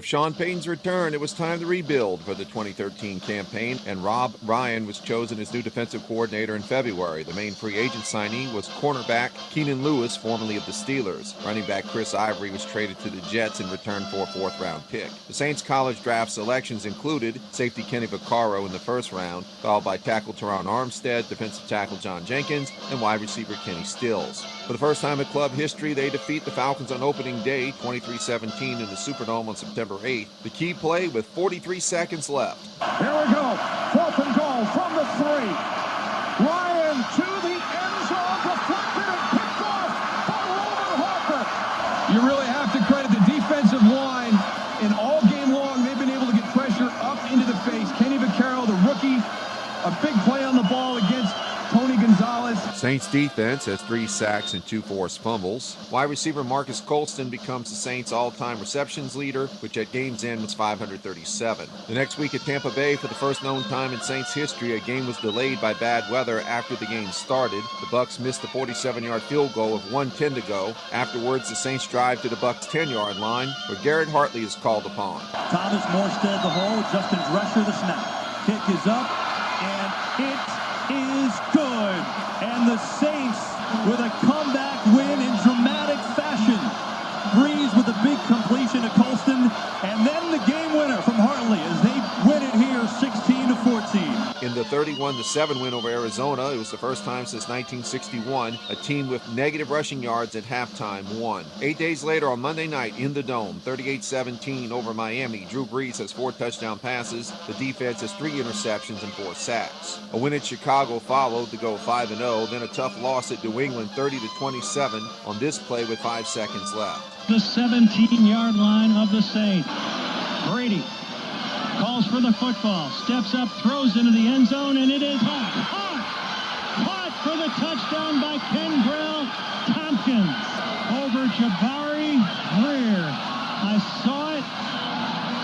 With Sean Payton's return, it was time to rebuild for the 2013 campaign, and Rob Ryan was chosen as new defensive coordinator in February. The main free agent signee was cornerback Keenan Lewis, formerly of the Steelers. Running back Chris Ivory was traded to the Jets in return for a fourth-round pick. The Saints college draft selections included safety Kenny Vaccaro in the first round, followed by tackle Teron Armstead, defensive tackle John Jenkins, and wide receiver Kenny Stills. For the first time in club history, they defeat the Falcons on opening day, 23-17 in the Superdome on September 8th. The key play with 43 seconds left. Here we go. 4th and goal from the 3. Ryan to the end zone, deflected and picked off by Roman Harper. You really have to credit the defensive line. In all game long, they've been able to get pressure up into the face. Kenny Vaccaro, the rookie, a big play on the ball against Tony Gonzalez. Saints defense has 3 sacks and 2 forced fumbles. Wide receiver Marcus Colston becomes the Saints' all-time receptions leader, which at game's end was 537. The next week at Tampa Bay, for the first known time in Saints history, a game was delayed by bad weather after the game started. The Bucs missed the 47-yard field goal with 1:10 to go. Afterwards, the Saints drive to the Bucs' 10-yard line, where Garrett Hartley is called upon. Thomas Morstead the hold, Justin Drescher the snap. Kick is up, and it is good. And the Saints with a comeback win in dramatic fashion. Breeze with a big completion to Colston, and then the game winner from Hartley as they win it here 16-14. In the 31-7 win over Arizona, it was the first time since 1961 a team with negative rushing yards at halftime won. 8 days later on Monday night in the Dome, 38-17 over Miami, Drew Brees has 4 touchdown passes. The defense has 3 interceptions and 4 sacks. A win at Chicago followed to go 5-0, then a tough loss at New England 30-27 on this play with 5 seconds left. The 17-yard line of the Saints. Brady calls for the football, steps up, throws into the end zone, and it is caught for the touchdown by Kenbrell Tompkins over Jabari Greer. I saw it,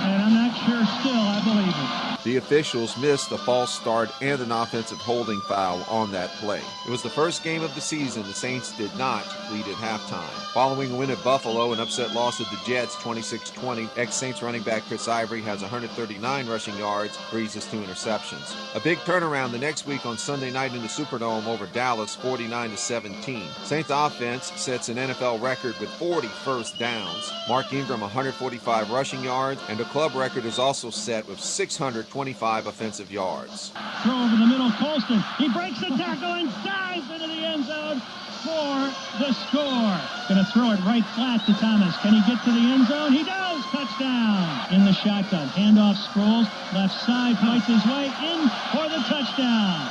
and I'm not sure still I believe it. The officials missed a false start and an offensive holding foul on that play. It was the first game of the season the Saints did not lead at halftime. Following a win at Buffalo, an upset loss at the Jets, 26-20, ex-Saints running back Chris Ivory has 139 rushing yards, Brees has 2 interceptions. A big turnaround the next week on Sunday night in the Superdome over Dallas, 49-17. Saints offense sets an NFL record with 40 first downs. Mark Ingram, 145 rushing yards, and a club record is also set with 625 offensive yards. Throw over the middle, Colston. He breaks the tackle and dives into the end zone for the score. Going to throw it right flat to Thomas. Can he get to the end zone? He does! Touchdown! In the shotgun. Handoff Sproles. Left side fights his way in for the touchdown.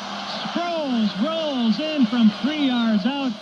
Sproles rolls in from 3 yards out.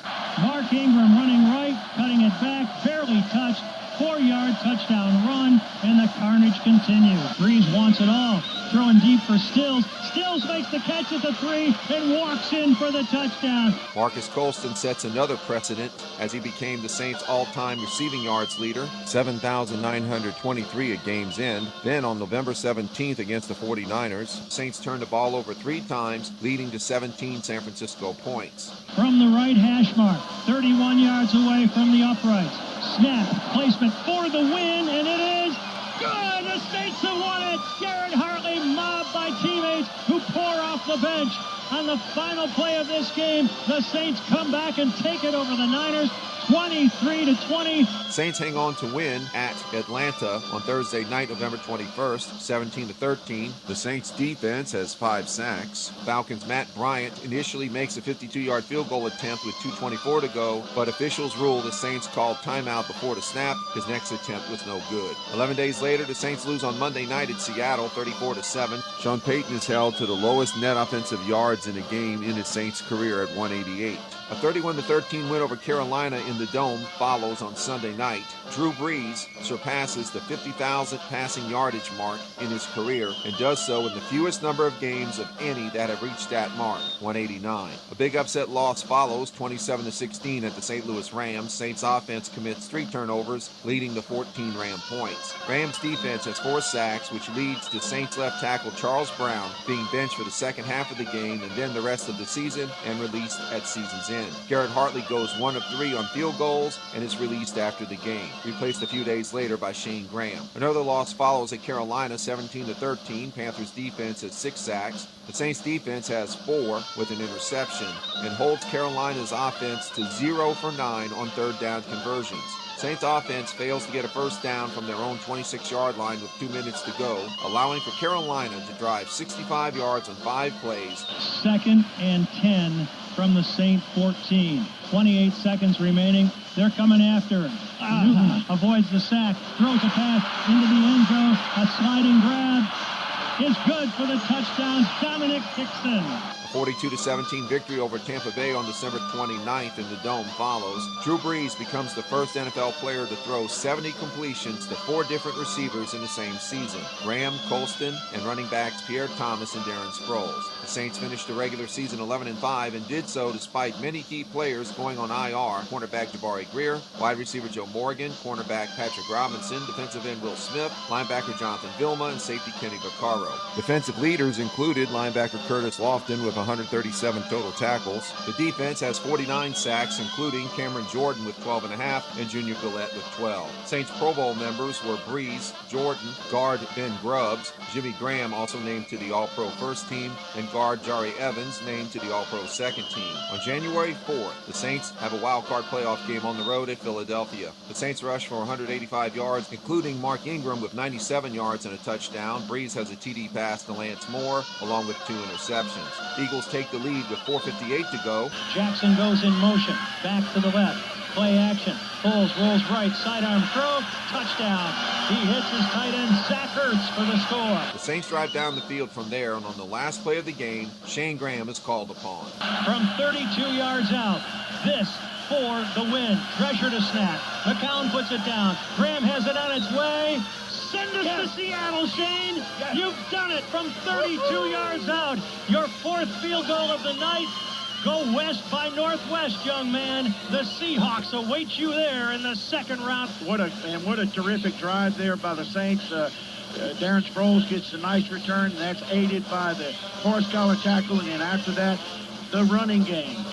Mark Ingram running right, cutting it back, barely touched. 4-yard touchdown run, and the carnage continues. Brees wants it all. Throwing deep for Stills. Stills makes the catch at the 3 and walks in for the touchdown. Marcus Colston sets another precedent as he became the Saints' all-time receiving yards leader, 7,923 at game's end. Then on November 17th against the 49ers, Saints turned the ball over 3 times, leading to 17 San Francisco points. From the right hash mark, 31 yards away from the uprights. Snap, placement for the win, and it is good! The Saints have won it! Garrett Hartley mobbed by teammates who pour off the bench. On the final play of this game, the Saints come back and take it over the Niners, 23-20. Saints hang on to win at Atlanta on Thursday night, November 21st, 17-13. The Saints defense has 5 sacks. Falcons' Matt Bryant initially makes a 52-yard field goal attempt with 2:24 to go, but officials rule the Saints called timeout before the snap. His next attempt was no good. 11 days later, the Saints lose on Monday night at Seattle, 34-7. Sean Payton is held to the lowest net offensive yards in a game in his Saints career at 188. A 31-13 win over Carolina in the Dome follows on Sunday night. Drew Brees surpasses the 50,000 passing yardage mark in his career and does so in the fewest number of games of any that have reached that mark, 189. A big upset loss follows, 27-16 at the St. Louis Rams. Saints offense commits 3 turnovers, leading to 14 Ram points. Rams defense has 4 sacks, which leads to Saints left tackle Charles Brown being benched for the second half of the game and then the rest of the season and released at season's end. end. Garrett Hartley goes 1 of 3 on field goals and is released after the game, replaced a few days later by Shane Graham. Another loss follows at Carolina, 17-13. Panthers defense has 6 sacks. The Saints defense has 4 with an interception and holds Carolina's offense to 0 for 9 on third down conversions. Saints offense fails to get a first down from their own 26-yard line with 2 minutes to go, allowing for Carolina to drive 65 yards on 5 plays. 2nd and 10 from the Saint 14. 28 seconds remaining. They're coming after him. Newton avoids the sack, throws a pass into the end zone. A sliding grab is good for the touchdown. Dominic Dixon. A 42-17 victory over Tampa Bay on December 29th in the Dome follows. Drew Brees becomes the first NFL player to throw 70 completions to 4 different receivers in the same season: Graham, Colston, and running backs Pierre Thomas and Darren Sproles. The Saints finished the regular season 11-5 and did so despite many key players going on IR: cornerback Jabari Greer, wide receiver Joe Morgan, cornerback Patrick Robinson, defensive end Will Smith, linebacker Jonathan Vilma, and safety Kenny Vaccaro. Defensive leaders included linebacker Curtis Lofton with 137 total tackles. The defense has 49 sacks, including Cameron Jordan with 12.5 and Junior Gillette with 12. Saints Pro Bowl members were Brees, Jordan, guard Ben Grubbs, Jimmy Graham also named to the All-Pro first team, and guard Jari Evans named to the All-Pro second team. On January 4th, the Saints have a wild card playoff game on the road at Philadelphia. The Saints rush for 185 yards, including Mark Ingram with 97 yards and a touchdown. Brees has a TD pass to Lance Moore, along with 2 interceptions. Eagles take the lead with 4:58 to go. Jackson goes in motion, back to the left, play action, pulls, rolls right, sidearm throw, touchdown. He hits his tight end, Zach Ertz, for the score. The Saints drive down the field from there, and on the last play of the game, Shane Graham is called upon. From 32 yards out, this for the win. Treasure to snap. McCown puts it down. Graham has it on its way. Send us to Seattle, Shane. You've done it from 32 yards out. Your 4th field goal of the night. Go west by northwest, young man. The Seahawks await you there in the 2nd round. What a terrific drive there by the Saints. Darren Sproles gets a nice return, and that's aided by the horse collar tackle, and then after that, the running game.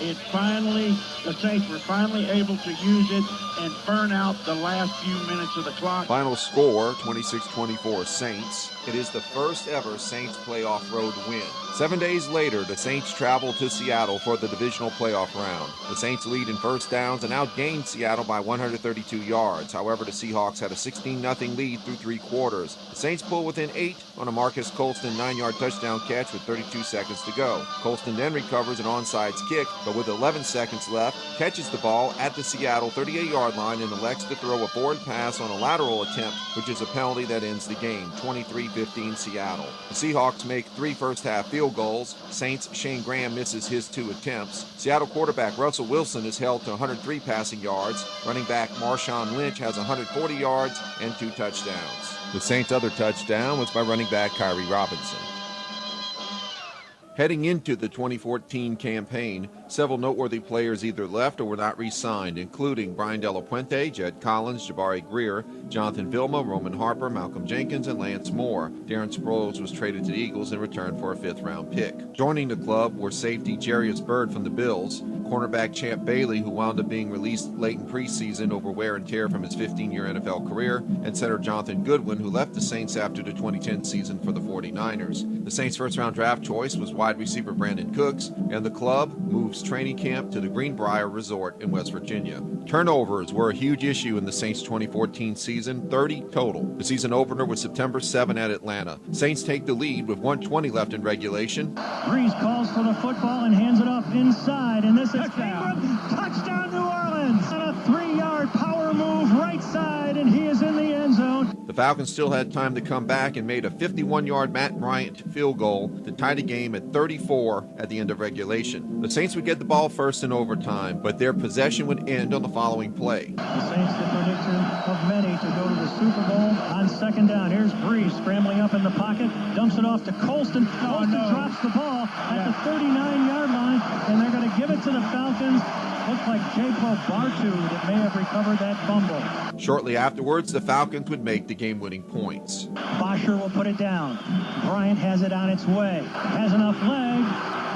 The Saints were finally able to use it and burn out the last few minutes of the clock. Final score, 26-24 Saints. It is the first ever Saints playoff road win. 7 days later, the Saints travel to Seattle for the divisional playoff round. The Saints lead in first downs and outgained Seattle by 132 yards. However, the Seahawks had a 16-0 lead through 3 quarters. The Saints pull within 8 on a Marcus Colston 9-yard touchdown catch with 32 seconds to go. Colston then recovers an onside kick, but with 11 seconds left, catches the ball at the Seattle 38-yard line and elects to throw a forward pass on a lateral attempt, which is a penalty that ends the game, 23-15 Seattle. The Seahawks make 3 first-half field goals. Saints' Shane Graham misses his 2 attempts. Seattle quarterback Russell Wilson is held to 103 passing yards. Running back Marshawn Lynch has 140 yards and 2 touchdowns. The Saints' other touchdown was by running back Kyrie Robinson. Heading into the 2014 campaign, several noteworthy players either left or were not re-signed, including Brian De La Puente, Jed Collins, Jabari Greer, Jonathan Vilma, Roman Harper, Malcolm Jenkins, and Lance Moore. Darren Sproles was traded to the Eagles in return for a 5th-round pick. Joining the club were safety Jarius Byrd from the Bills, cornerback Champ Bailey, who wound up being released late in preseason over wear and tear from his 15-year NFL career, and center Jonathan Goodwin, who left the Saints after the 2010 season for the 49ers. The Saints' first-round draft choice was wide receiver Brandon Cooks, and the club moves training camp to the Greenbrier Resort in West Virginia. Turnovers were a huge issue in the Saints' 2014 season, 30 total. The season opener was September 7 at Atlanta. Saints take the lead with 1:20 left in regulation. Brees calls for the football and hands it off inside, and this is Ingram. Touchdown, New Orleans! On a 3-yard power move right side, and he is in the end zone. The Falcons still had time to come back and made a 51-yard Matt Bryant field goal to tie the game at 34 at the end of regulation. The Saints would get the ball first in overtime, but their possession would end on the following play. The Saints, the prediction of many to go to the Super Bowl on 2nd down. Here's Brees scrambling up in the pocket, dumps it off to Colston. Colston drops the ball at the 39-yard line, and they're going to give it to the Falcons. Looks like J.P. Bartu that may have recovered that fumble. Shortly afterwards, the Falcons would make the game-winning points. Bosher will put it down. Bryant has it on its way. Has enough leg.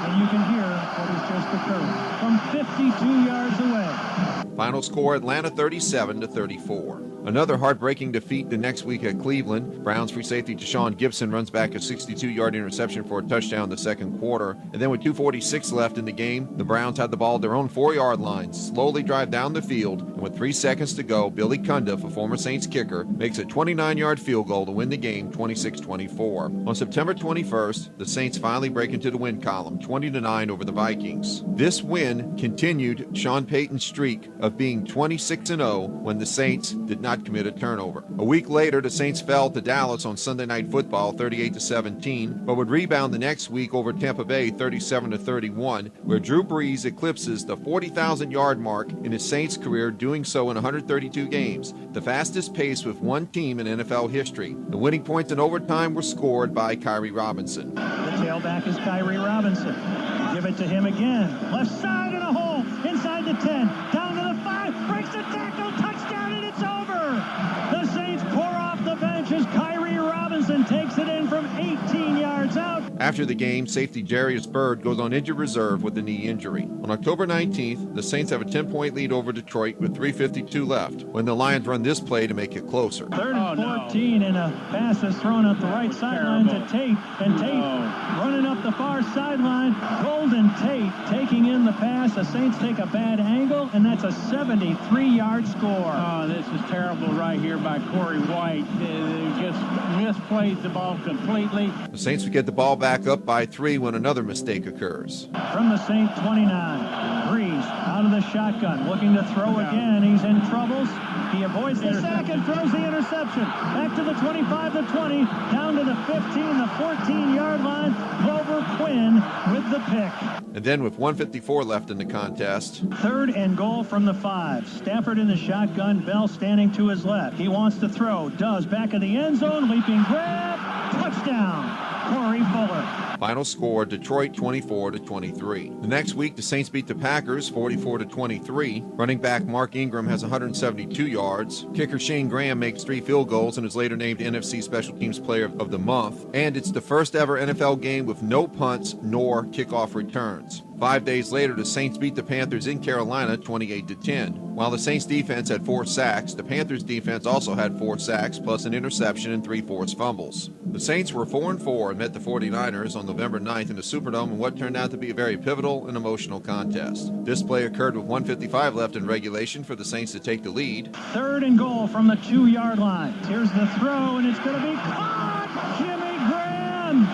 and you can hear what has just occurred from 52 yards away. Final score, Atlanta 37-34. Another heartbreaking defeat the next week at Cleveland. Browns free safety Deshaun Gibson runs back a 62-yard interception for a touchdown in the second quarter. And then with 2:46 left in the game, the Browns had the ball at their own 4-yard line, slowly drive down the field, and with 3 seconds to go, Billy Cundiff, a former Saints kicker, makes a 29-yard field goal to win the game 26-24. On September 21st, the Saints finally break into the win column, 20-9 over the Vikings. This win continued Sean Payton's streak of being 26-0 when the Saints did not commit a turnover. A week later, the Saints fell to Dallas on Sunday Night Football 38-17, but would rebound the next week over Tampa Bay 37-31, where Drew Brees eclipses the 40,000-yard mark in his Saints career, doing so in 132 games, the fastest pace with one team in NFL history. The winning points in overtime were scored by Kyrie Robinson. The tailback is Kyrie Robinson. Give it to him again. Left side in a hole. Inside the 10. Down to the 5. Breaks the tackle. Touchdown, and it's over. The Saints pour off the bench as Kyrie Robinson takes it in from 18 yards out. After the game, safety Jarius Byrd goes on injured reserve with a knee injury. On October 19th, the Saints have a 10-point lead over Detroit with 3:52 left when the Lions run this play to make it closer. 3rd and 14, and a pass is thrown up the right sideline to Tate, and Tate running up the far sideline. Golden Tate taking in the pass. The Saints take a bad angle, and that's a 73-yard score. Oh, this is terrible right here by Corey White. Just misplayed the ball completely. The Saints would get the ball back up by 3 when another mistake occurs. From the Saint 29, Brees out of the shotgun, looking to throw again. He's in troubles. He avoids the sack and throws the interception. Back to the 25, the 20, down to the 15, the 14-yard line. Grover Quinn with the pick. And then with 1:54 left in the contest, 3rd and goal from the 5. Stafford in the shotgun, Bell standing to his left. He wants to throw, does, back of the end zone, leaping grab, touchdown, Corey Fuller. final score Detroit 24-23. The next week, the Saints beat the Packers 44-23. Running back Mark Ingram has 172 yards. Kicker Shane Graham makes 3 field goals and is later named NFC Special Teams Player of the Month. And it's the first ever NFL game with no punts nor kickoff returns. 5 days later, the Saints beat the Panthers in Carolina 28-10. While the Saints defense had 4 sacks, the Panthers defense also had 4 sacks plus an interception and 3 forced fumbles. The Saints were 4-4 and met the 49ers on November 9th in the Superdome in what turned out to be a very pivotal and emotional contest. This play occurred with 1:55 left in regulation for the Saints to take the lead. 3rd and goal from the 2-yard line. Here's the throw, and it's going to be caught! Jimmy Graham!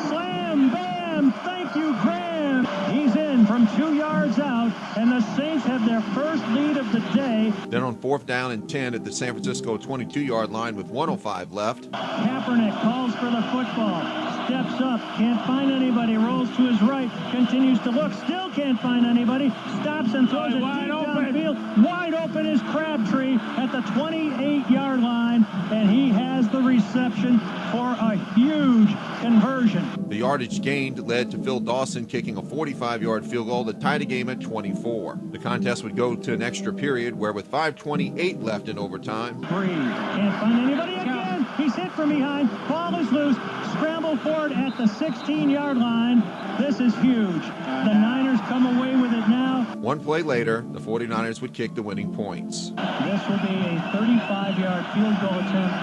Slam, bam! Thank you, Graham! He's in from 2 yards out, and the Saints have their first lead of the day. Then on 4th down and 10 at the San Francisco 22-yard line with 1:05 left. Kaepernick calls for the football. Steps up, can't find anybody, rolls to his right, continues to look, still can't find anybody, stops and throws it wide deep open. downfield. Wide open is Crabtree at the 28-yard line, and he has the reception for a huge conversion. The yardage gained led to Phil Dawson kicking a 45-yard field goal that tied the game at 24. The contest would go to an extra period where with 5:28 left in overtime, Breed can't find anybody again. He's hit from behind. Ball is loose. Scramble forward at the 16-yard line. This is huge. The Niners come away with it now. one play later, the 49ers would kick the winning points. This will be a 35-yard field goal attempt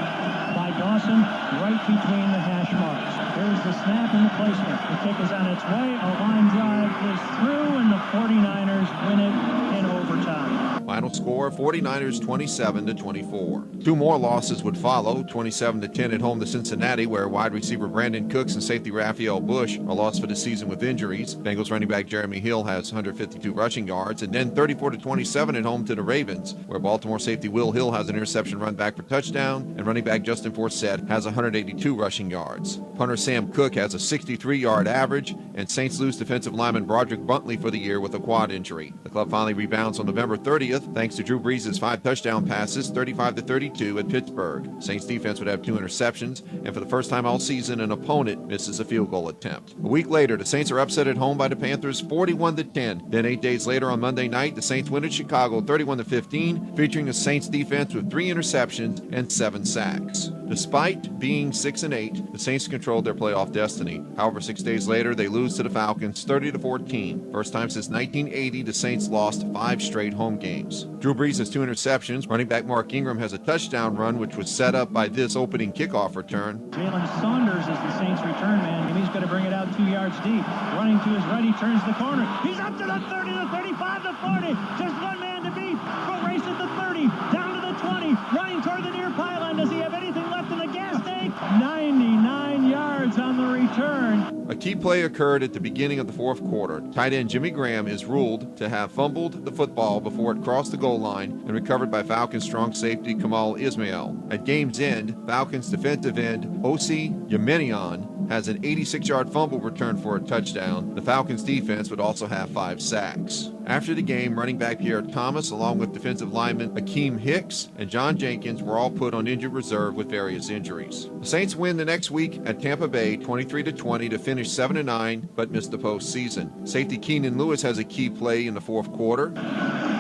by Dawson right between the hash marks. There's the snap and the placement. The kick is on its way. A line drive is through, and the 49ers win it in overtime. Final score, 49ers 27-24. 2 more losses would follow, 27-10 at home to Cincinnati, where wide receiver Brandon Cooks and safety Raphael Bush are lost for the season with injuries. Bengals running back Jeremy Hill has 152 rushing yards, and then 34-27 at home to the Ravens, where Baltimore safety Will Hill has an interception run back for touchdown, and running back Justin Forsett has 182 rushing yards. Punter Sam Cook has a 63-yard average, and Saints lose defensive lineman Broderick Buntley for the year with a quad injury. The club finally rebounds on November 30th thanks to Drew Brees' 5 touchdown passes, 35-32 at Pittsburgh. Saints defense would have 2 interceptions, and for the first time all season, an opponent misses a field goal attempt. A week later, the Saints are upset at home by the Panthers 41-10. Then 8 days later on Monday night, the Saints win at Chicago 31-15, featuring the Saints defense with 3 interceptions and 7 sacks. Despite being 6-8, the Saints controlled their playoff destiny. However, 6 days later, they lose to the Falcons 30-14. First time since 1980, the Saints lost 5 straight home games. Drew Brees has 2 interceptions. Running back Mark Ingram has a touchdown run, which was set up by this opening kickoff return. Jalen Saunders is the Saints return man, and he's going to bring it out 2 yards deep. Running to his right, he turns the corner. He's up to the 30, the 35, the 40. Just one man to beat. Go race at the 30, down to the 20, running toward the near pylon. Does he have anything left in the gas tank? 99 yards on the return. A key play occurred at the beginning of the fourth quarter. Tight end Jimmy Graham is ruled to have fumbled the football before it crossed the goal line and recovered by Falcons strong safety Kamal Ismail. At game's end, Falcons defensive end Osi Yemenian has an 86-yard fumble return for a touchdown. The Falcons defense would also have 5 sacks. After the game, running back Pierre Thomas, along with defensive linemen Akeem Hicks and John Jenkins, were all put on injured reserve with various injuries. The Saints win the next week at Tampa Bay 23-20 to finish 7-9, but miss the postseason. Safety Keenan Lewis has a key play in the fourth quarter.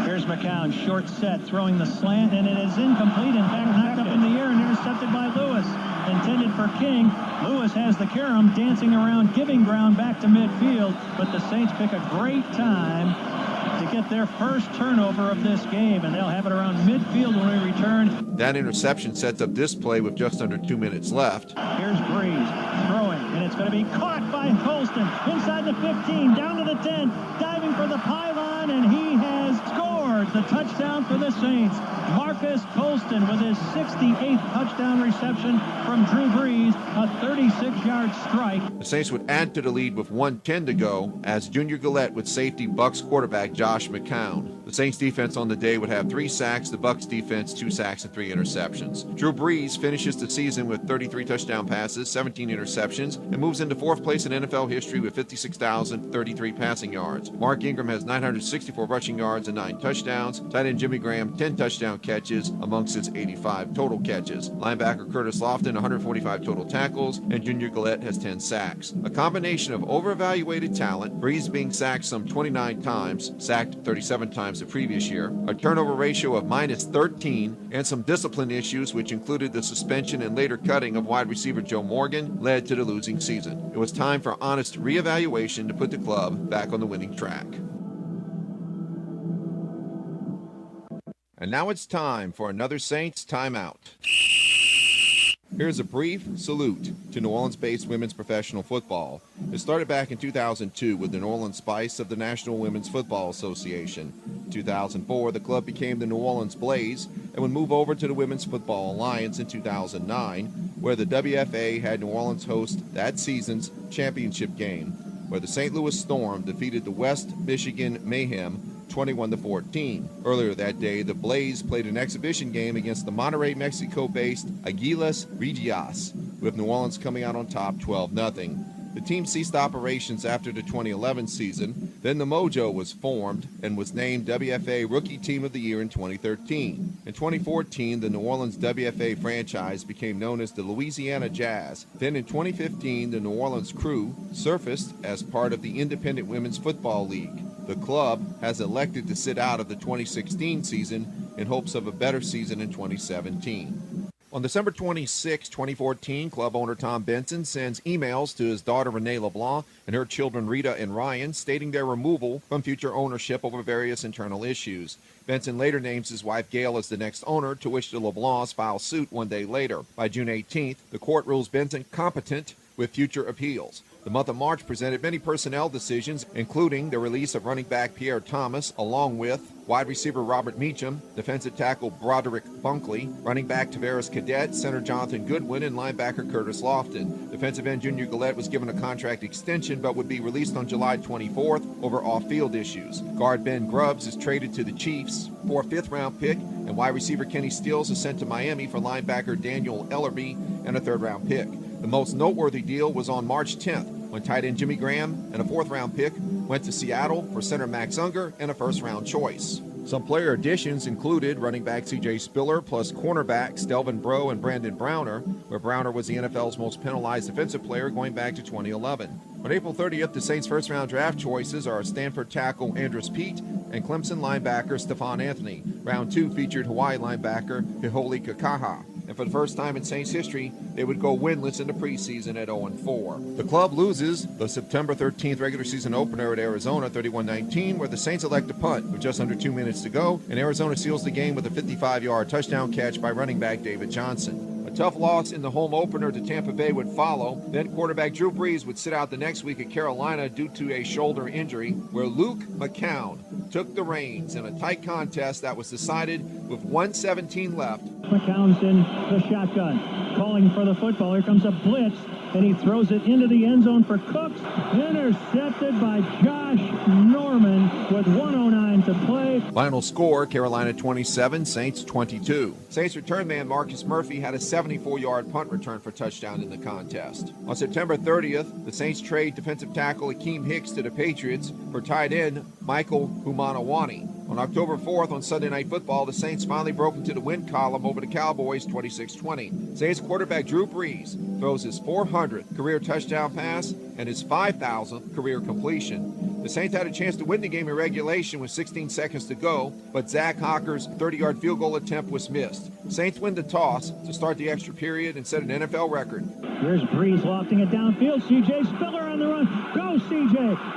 Here's McCown, short set, throwing the slant, and it is incomplete. In fact, knocked up in the air and intercepted by Lewis. Intended for King. Lewis has the carom, dancing around, giving ground back to midfield, but the Saints pick a great time to get their first turnover of this game, and they'll have it around midfield when we return. That interception sets up this play with just under 2 minutes left. Here's Brees throwing, and it's going to be caught by Colston inside the 15, down to the 10, diving for the pylon, and he has scored the touchdown for the Saints. Marcus Colston with his 68th touchdown reception from Drew Brees, a 36-yard strike. The Saints would add to the lead with 1:10 to go as Junior Gillette with safety Bucks quarterback Josh McCown. The Saints defense on the day would have 3 sacks, the Bucks defense 2 sacks and 3 interceptions. Drew Brees finishes the season with 33 touchdown passes, 17 interceptions, and moves into 4th place in NFL history with 56,033 passing yards. Mark Ingram has 964 rushing yards and 9 touchdowns. Tight end Jimmy Graham 10 touchdown catches amongst his 85 total catches. Linebacker Curtis Lofton 145 total tackles, and Junior Gillette has 10 sacks. A combination of overevaluated talent, Brees being sacked some 29 times, sacked 37 times the previous year, a turnover ratio of -13, and some discipline issues which included the suspension and later cutting of wide receiver Joe Morgan led to the losing season. It was time for honest reevaluation to put the club back on the winning track. And now it's time for another Saints timeout. Here's a brief salute to New Orleans-based women's professional football. It started back in 2002 with the New Orleans Spice of the National Women's Football Association. In 2004, the club became the New Orleans Blaze and would move over to the Women's Football Alliance in 2009, where the WFA had New Orleans host that season's championship game, where the St. Louis Storm defeated the West Michigan Mayhem 21-14. Earlier that day, the Blaze played an exhibition game against the Monterrey, Mexico-based Águilas Regias, with New Orleans coming out on top 12-0. The team ceased operations after the 2011 season. Then the Mojo was formed and was named WFA Rookie Team of the Year in 2013. In 2014, the New Orleans WFA franchise became known as the Louisiana Jazz. Then in 2015, the New Orleans Crew surfaced as part of the Independent Women's Football League. The club has elected to sit out of the 2016 season in hopes of a better season in 2017. On December 26, 2014, club owner Tom Benson sends emails to his daughter Renee LeBlanc and her children Rita and Ryan stating their removal from future ownership over various internal issues. Benson later names his wife Gail as the next owner, to which the LeBlancs file suit 1 day later. By June 18th, the court rules Benson competent with future appeals. The month of March presented many personnel decisions, including the release of running back Pierre Thomas, along with wide receiver Robert Meacham, defensive tackle Broderick Bunkley, running back Tavares Cadet, center Jonathan Goodwin, and linebacker Curtis Lofton. Defensive end Junior Gillette was given a contract extension but would be released on July 24th over off-field issues. Guard Ben Grubbs is traded to the Chiefs for a 5th-round pick, and wide receiver Kenny Stills is sent to Miami for linebacker Daniel Ellerby and a 3rd-round pick. The most noteworthy deal was on March 10th, when tight end Jimmy Graham and a 4th-round pick went to Seattle for center Max Unger and a 1st-round choice. Some player additions included running back C.J. Spiller plus cornerbacks Delvin Breaux and Brandon Browner, where Browner was the NFL's most penalized defensive player going back to 2011. On April 30th, the Saints' 1st-round draft choices are Stanford tackle Andrus Peat and Clemson linebacker Stephon Anthony. Round 2 featured Hawaii linebacker Hiholi Kakaha. and for the first time in Saints history, they would go winless in the preseason at 0-4. The club loses the September 13th regular season opener at Arizona 31-19, where the Saints elect to punt with just under 2 minutes to go, and Arizona seals the game with a 55-yard touchdown catch by running back David Johnson. A tough loss in the home opener to Tampa Bay would follow. Then quarterback Drew Brees would sit out the next week at Carolina due to a shoulder injury, where Luke McCown took the reins in a tight contest that was decided with 1:17 left. McCown's in the shotgun, calling for the football. Here comes a blitz, and he throws it into the end zone for Cooks. Intercepted by Josh Norman with 1:09 to play. Final score, Carolina 27, Saints 22. Saints return man Marcus Murphy had a 74-yard punt return for touchdown in the contest. On September 30th, the Saints trade defensive tackle Akeem Hicks to the Patriots for tight end Michael Humanawani. On October 4th, on Sunday Night Football, the Saints finally broke into the win column over the Cowboys 26-20. Saints quarterback Drew Brees throws his 400th career touchdown pass and his 5,000th career completion. The Saints had a chance to win the game in regulation with 16 seconds to go, but Zach Hocker's 30-yard field goal attempt was missed. Saints win the toss to start the extra period and set an NFL record. Here's Brees lofting it downfield. C.J. Spiller on the run. Go, C.J.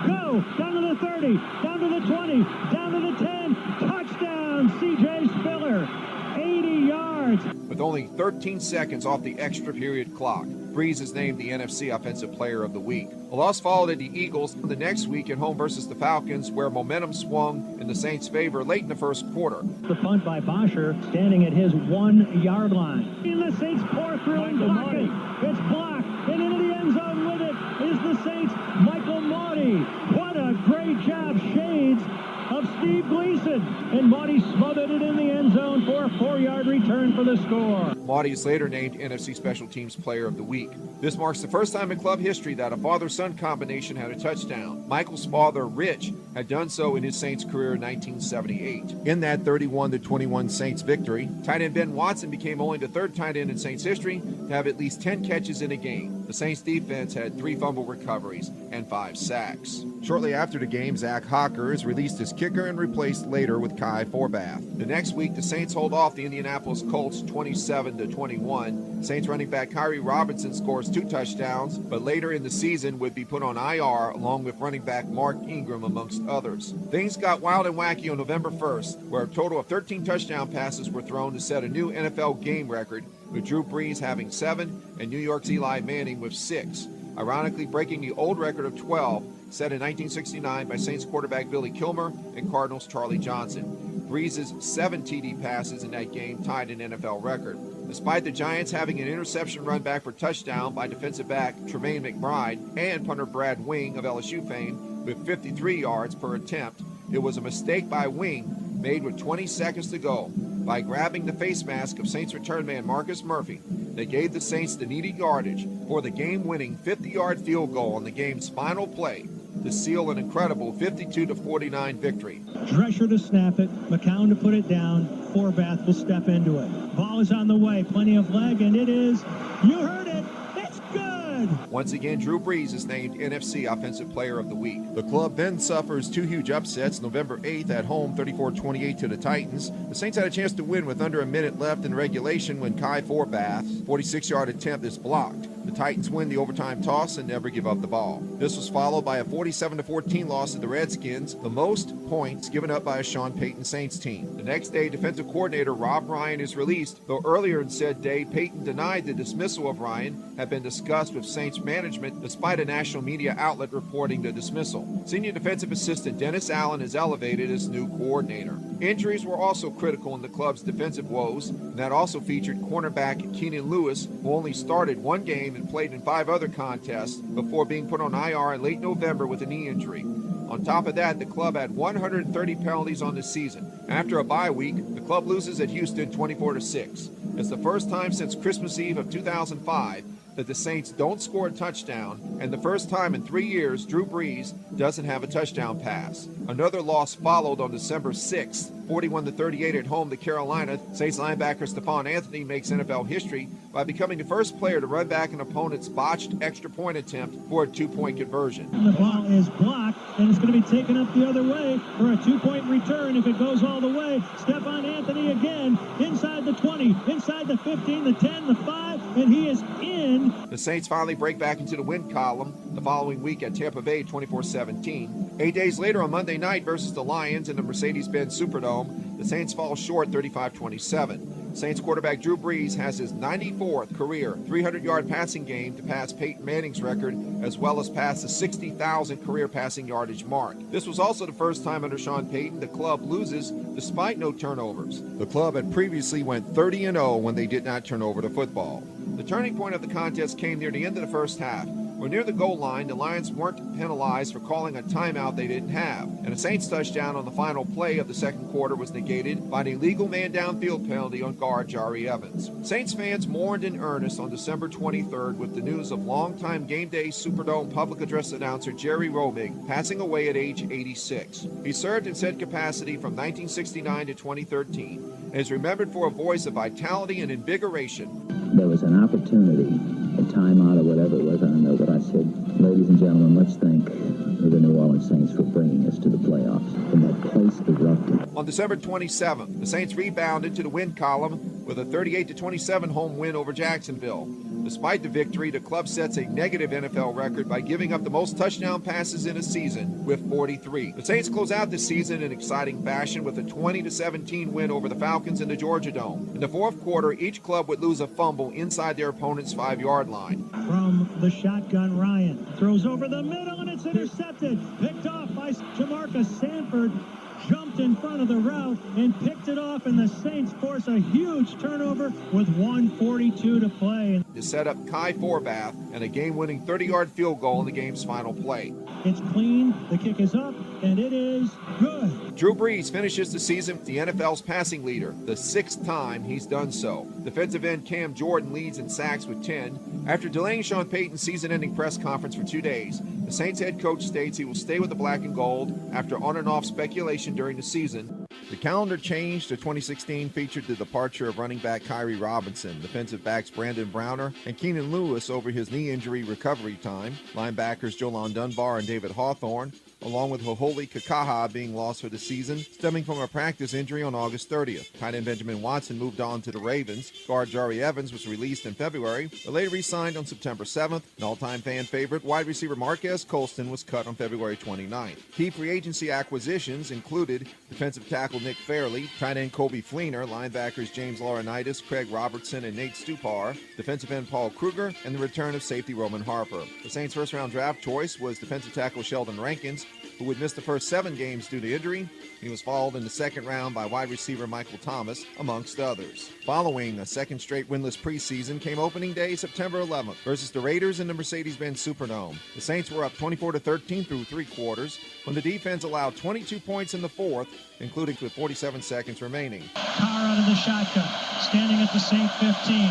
Go. Down to the 30. Down to the 20. Down to the 10. Touchdown, C.J. Spiller. 80 yards. With only 13 seconds off the extra period clock, Brees is named the NFC Offensive Player of the Week. A loss followed at the Eagles the next week at home versus the Falcons, where momentum swung in the Saints' favor late in the first quarter. The punt by Bosher, standing at his 1 yard line. And the Saints pour through and block it. It's blocked, and into the end zone with it is the Saints' Michael Maudie. What a great job, shades of Steve Gleason. And Maudie smothered it in the end zone for a 4-yard return for the score. Maudie is later named NFC Special Teams Player of the Week. This marks the first time in club history that a father-son combination had a touchdown. Michael's father, Rich, had done so in his Saints career in 1978. In that 31-21 Saints victory, tight end Ben Watson became only the third tight end in Saints history to have at least 10 catches in a game. The Saints defense had 3 fumble recoveries and 5 sacks. Shortly after the game, Zach Hocker is released as kicker and replaced later with Kai Forbath. The next week, the Saints hold off the Indianapolis Colts 27-21. Saints running back Kyrie Robinson scores 2 touchdowns, but later in the season would be put on IR along with running back Mark Ingram, amongst others. Things got wild and wacky on November 1st, where a total of 13 touchdown passes were thrown to set a new NFL game record, with Drew Brees having 7 and New York's Eli Manning with 6. Ironically breaking the old record of 12 set in 1969 by Saints quarterback Billy Kilmer and Cardinals Charlie Johnson. Brees' 7 TD passes in that game tied an NFL record. Despite the Giants having an interception run back for touchdown by defensive back Tremaine McBride and punter Brad Wing of LSU fame with 53 yards per attempt, it was a mistake by Wing made with 20 seconds to go. By grabbing the face mask of Saints return man Marcus Murphy, they gave the Saints the needed yardage for the game-winning 50-yard field goal on the game's final play to seal an incredible 52-49 victory. Drescher to snap it, McCown to put it down, Forbath will step into it. Ball is on the way, plenty of leg, and it is, you heard it, it's good! Once again, Drew Brees is named NFC Offensive Player of the Week. The club then suffers 2 huge upsets. November 8th at home, 34-28 to the Titans. The Saints had a chance to win with under a minute left in regulation when Kai Forbath's 46-yard attempt is blocked. The Titans win the overtime toss and never give up the ball. This was followed by a 47-14 loss to the Redskins, the most points given up by a Sean Payton Saints team. The next day, defensive coordinator Rob Ryan is released, though earlier in said day, Payton denied the dismissal of Ryan had been discussed with Saints management despite a national media outlet reporting the dismissal. Senior defensive assistant Dennis Allen is elevated as new coordinator. Injuries were also critical in the club's defensive woes, and that also featured cornerback Keenan Lewis, who only started 1 game and played in 5 other contests before being put on IR in late November with a knee injury. On top of that, the club had 130 penalties on the season. After a bye week, the club loses at Houston 24-6. It's the first time since Christmas Eve of 2005 that the Saints don't score a touchdown, and the first time in 3 years Drew Brees doesn't have a touchdown pass. Another loss followed on December 6th 41-38 at home to Carolina. Saints linebacker Stephon Anthony makes NFL history by becoming the first player to run back an opponent's botched extra point attempt for a two-point conversion. The ball is blocked, and it's going to be taken up the other way for a two-point return if it goes all the way. Stephon Anthony again, inside the 20, inside the 15, the 10, the 5, and he is in. The Saints finally break back into the win column the following week at Tampa Bay 24-17. 8 days later on Monday night versus the Lions in the Mercedes-Benz Superdome, the Saints fall short 35-27. Saints quarterback Drew Brees has his 94th career 300-yard passing game to pass Peyton Manning's record, as well as pass the 60,000 career passing yardage mark. This was also the first time under Sean Payton the club loses despite no turnovers. The club had previously went 30-0 when they did not turn over the football. The turning point of the contest came near the end of the first half. When near the goal line, the Lions weren't penalized for calling a timeout they didn't have, and a Saints touchdown on the final play of the second quarter was negated by an illegal man downfield penalty on guard Jari Evans. Saints fans mourned in earnest on December 23rd with the news of longtime Game Day Superdome public address announcer Jerry Romig passing away at age 86. He served in said capacity from 1969 to 2013 and is remembered for a voice of vitality and invigoration. There was an opportunity, a timeout or whatever it was, I don't know, but I said, ladies and gentlemen, let's thank the New Orleans Saints for bringing us to the playoffs. And that place erupted. On December 27th, the Saints rebounded to the win column with a 38-27 home win over Jacksonville. Despite the victory, the club sets a negative NFL record by giving up the most touchdown passes in a season with 43. The Saints close out the season in exciting fashion with a 20-17 win over the Falcons in the Georgia Dome. In the fourth quarter, each club would lose a fumble inside their opponent's 5-yard line. From the shotgun, Ryan throws over the middle, and it's intercepted. Picked off by Jamarcus Sanford. Jumped in front of the route and picked it off, and the Saints force a huge turnover with 1:42 to play. To set up Kai Forbath and a game-winning 30-yard field goal in the game's final play. It's clean, the kick is up, and it is good. Drew Brees finishes the season the NFL's passing leader, the 6th time he's done so. Defensive end Cam Jordan leads in sacks with 10. After delaying Sean Payton's season-ending press conference for 2 days, the Saints head coach states he will stay with the black and gold after on-and-off speculation during the season. The calendar change to 2016 featured the departure of running back Kyrie Robinson, defensive backs Brandon Browner and Keenan Lewis over his knee injury recovery time, linebackers Jolon Dunbar and David Hawthorne, along with Hoholi Kakaha being lost for the season, stemming from a practice injury on August 30th. Tight end Benjamin Watson moved on to the Ravens. Guard Jari Evans was released in February, but later re-signed on September 7th. An all-time fan favorite, wide receiver Marquez Colston, was cut on February 29th. Key free agency acquisitions included defensive tackle Nick Fairley, tight end Kobe Fleener, linebackers James Laurinaitis, Craig Robertson, and Nate Stupar, defensive end Paul Kruger, and the return of safety Roman Harper. The Saints' first-round draft choice was defensive tackle Sheldon Rankins, who would miss the first 7 games due to injury. He was followed in the second round by wide receiver Michael Thomas, amongst others. Following a second straight winless preseason came opening day, September 11th, versus the Raiders in the Mercedes-Benz Superdome. The Saints were up 24-13 through 3 quarters, when the defense allowed 22 points in the fourth, including with 47 seconds remaining. Carr out of the shotgun, standing at the Saint 15.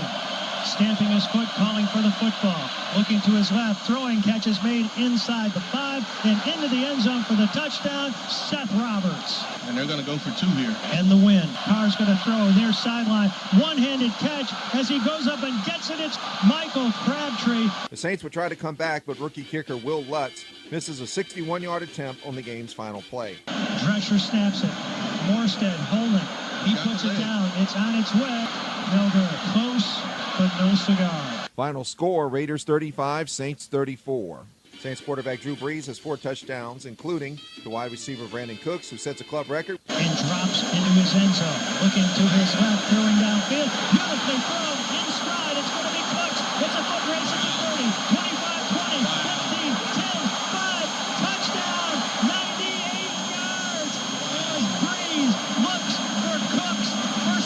Stamping his foot, calling for the football. Looking to his left, throwing catches made inside the 5 and into the end zone for the touchdown, Seth Roberts. And they're going to go for 2 here. And the win. Carr's going to throw near sideline. One-handed catch as he goes up and gets it. It's Michael Crabtree. The Saints would try to come back, but rookie kicker Will Lutz misses a 61-yard attempt on the game's final play. Drescher snaps it. Morstead holding. He puts it down. It's on its way. No good. Close, but no cigar. Final score, Raiders 35, Saints 34. Saints quarterback Drew Brees has 4 touchdowns, including the wide receiver Brandon Cooks, who sets a club record. And drops into his end zone. Looking to his left, throwing downfield. Beautifully thrown in stride. It's going to be Cooks. It's a foot race at the 30, 25, 20, 15, 10, 5. Touchdown, 98 yards. As Brees looks for Cooks for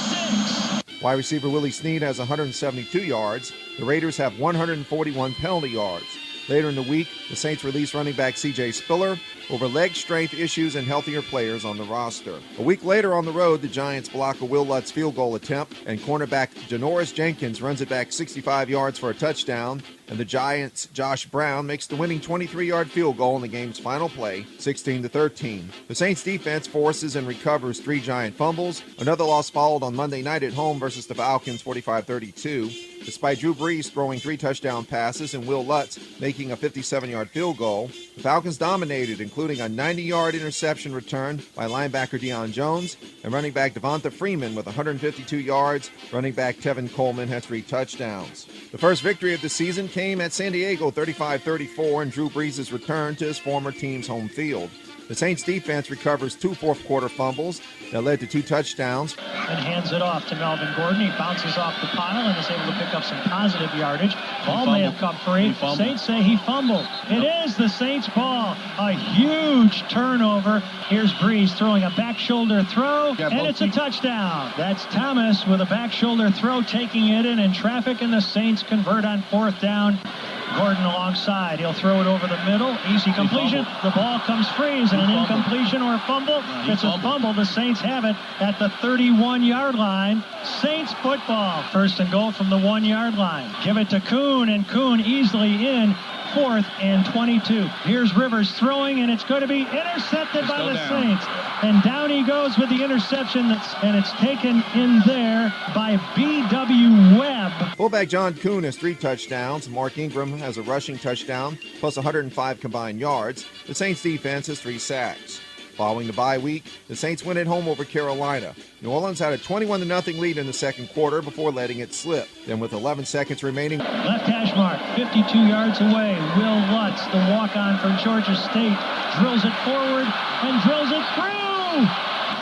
6. Wide receiver Willie Snead has 172 yards. The Raiders have 141 penalty yards. Later in the week, the Saints released running back C.J. Spiller over leg strength issues and healthier players on the roster. A week later on the road, the Giants block a Will Lutz field goal attempt, and cornerback Janoris Jenkins runs it back 65 yards for a touchdown, and the Giants' Josh Brown makes the winning 23-yard field goal in the game's final play, 16-13. The Saints defense forces and recovers 3 Giant fumbles. Another loss followed on Monday night at home versus the Falcons, 45-32. Despite Drew Brees throwing 3 touchdown passes and Will Lutz making a 57-yard field goal, the Falcons dominated, including a 90-yard interception return by linebacker Deion Jones and running back Devonta Freeman with 152 yards. Running back Tevin Coleman had 3 touchdowns. The first victory of the season came at San Diego, 35-34, in Drew Brees' return to his former team's home field. The Saints defense recovers 2 fourth-quarter fumbles that led to 2 touchdowns. And hands it off to Melvin Gordon. He bounces off the pile and is able to pick up some positive yardage. Ball may have come free. Saints say he fumbled. It is the Saints ball. A huge turnover. Here's Brees throwing a back shoulder throw, and it's a touchdown. That's Thomas with a back shoulder throw, taking it in traffic, and the Saints convert on 4th down. Gordon alongside. He'll throw it over the middle. Easy completion. The ball comes free. Is it an incompletion or a fumble? It's a fumble. The Saints have it at the 31-yard line. Saints football. 1st and goal from the 1-yard line. Give it to Kuhn, and Kuhn easily in. 4th and 22. Here's Rivers throwing, and it's going to be intercepted by the Saints. And down he goes with the interception, and it's taken in there by B.W. Webb. Fullback John Kuhn has 3 touchdowns. Mark Ingram has a rushing touchdown, plus 105 combined yards. The Saints defense has 3 sacks. Following the bye week, the Saints win at home over Carolina. New Orleans had a 21-0 lead in the second quarter before letting it slip. Then with 11 seconds remaining, left hash mark, 52 yards away. Will Lutz, the walk-on from Georgia State, drills it forward and drills it through.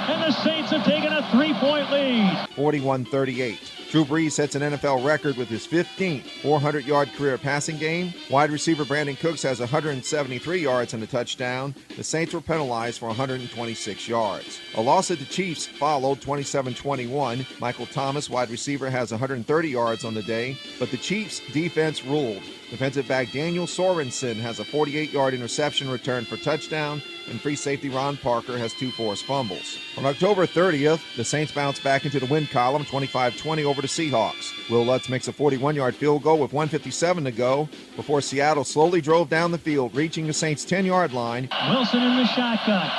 And the Saints have taken a 3-point lead. 41-38. Drew Brees sets an NFL record with his 15th 400-yard career passing game. Wide receiver Brandon Cooks has 173 yards and a touchdown. The Saints were penalized for 126 yards. A loss at the Chiefs followed, 27-21. Michael Thomas, wide receiver, has 130 yards on the day, but the Chiefs' defense ruled. Defensive back Daniel Sorensen has a 48-yard interception return for touchdown, and free safety Ron Parker has 2 forced fumbles. On October 30th, the Saints bounce back into the win column, 25-20 over the Seahawks. Will Lutz makes a 41-yard field goal with 1:57 to go before Seattle slowly drove down the field, reaching the Saints' 10-yard line. Wilson in the shotgun.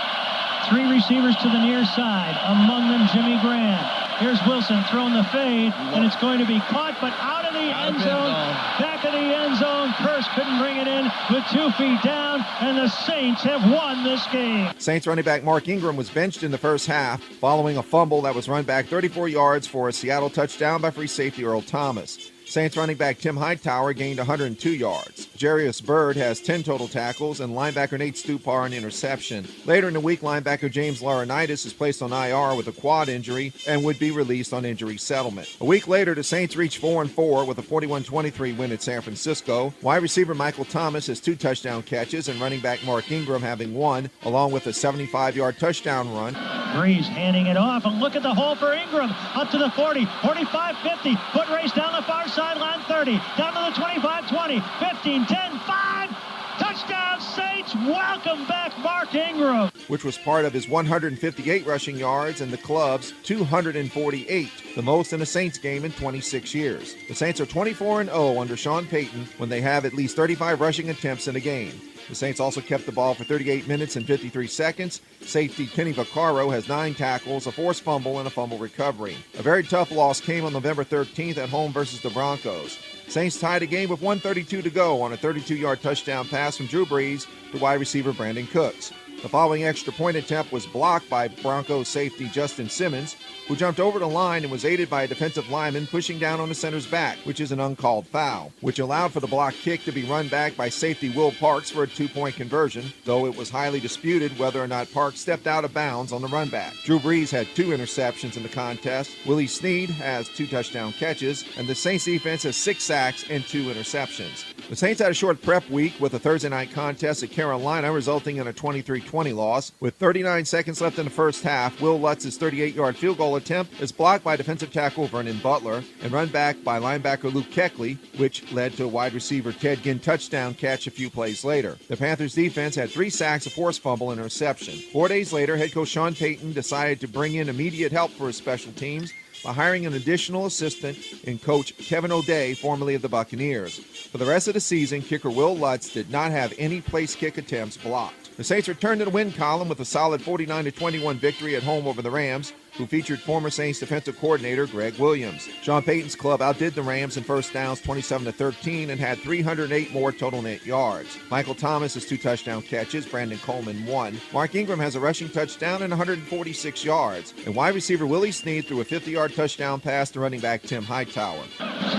3 receivers to the near side, among them Jimmy Graham. Here's Wilson throwing the fade, and it's going to be caught, but out of the end zone, back of the end zone. Kearse couldn't bring it in with 2 feet down, and the Saints have won this game. Saints running back Mark Ingram was benched in the first half following a fumble that was run back 34 yards for a Seattle touchdown by free safety Earl Thomas. Saints running back Tim Hightower gained 102 yards. Jarius Byrd has 10 total tackles, and linebacker Nate Stupar an interception. Later in the week, linebacker James Laurinaitis is placed on IR with a quad injury and would be released on injury settlement. A week later, the Saints reached 4-4 with a 41-23 win at San Francisco. Wide receiver Michael Thomas has 2 touchdown catches, and running back Mark Ingram having 1, along with a 75-yard touchdown run. Brees handing it off, and look at the hole for Ingram. Up to the 40, 45, 50. Foot race down the far sideline, 30. Down to the 25, 20, 15, 10, 5. Touchdown, Saints. Welcome back, Mark Ingram. Which was part of his 158 rushing yards and the club's 248, the most in a Saints game in 26 years. The Saints are 24-0 under Sean Payton when they have at least 35 rushing attempts in a game. The Saints also kept the ball for 38 minutes and 53 seconds. Safety Kenny Vaccaro has 9 tackles, a forced fumble, and a fumble recovery. A very tough loss came on November 13th at home versus the Broncos. Saints tied a game with 1:32 to go on a 32-yard touchdown pass from Drew Brees to wide receiver Brandon Cooks. The following extra point attempt was blocked by Broncos safety Justin Simmons, who jumped over the line and was aided by a defensive lineman pushing down on the center's back, which is an uncalled foul, which allowed for the block kick to be run back by safety Will Parks for a 2-point conversion, though it was highly disputed whether or not Parks stepped out of bounds on the run back. Drew Brees had 2 interceptions in the contest. Willie Snead has 2 touchdown catches, and the Saints defense has 6 sacks and 2 interceptions. The Saints had a short prep week with a Thursday night contest at Carolina, resulting in a 23-20 loss. With 39 seconds left in the first half, Will Lutz's 38-yard field goal attempt is blocked by defensive tackle Vernon Butler and run back by linebacker Luke Keckley, which led to a wide receiver Ted Ginn touchdown catch a few plays later. The Panthers defense had 3 sacks, a forced fumble, and interception. 4 days later, head coach Sean Payton decided to bring in immediate help for his special teams by hiring an additional assistant in coach Kevin O'Day, formerly of the Buccaneers. For the rest of the season, kicker Will Lutz did not have any place kick attempts blocked. The Saints returned to the win column with a solid 49-21 victory at home over the Rams, who featured former Saints defensive coordinator Greg Williams. Sean Payton's club outdid the Rams in first downs 27-13 and had 308 more total net yards. Michael Thomas has 2 touchdown catches, Brandon Coleman 1. Mark Ingram has a rushing touchdown and 146 yards. And wide receiver Willie Snead threw a 50-yard touchdown pass to running back Tim Hightower.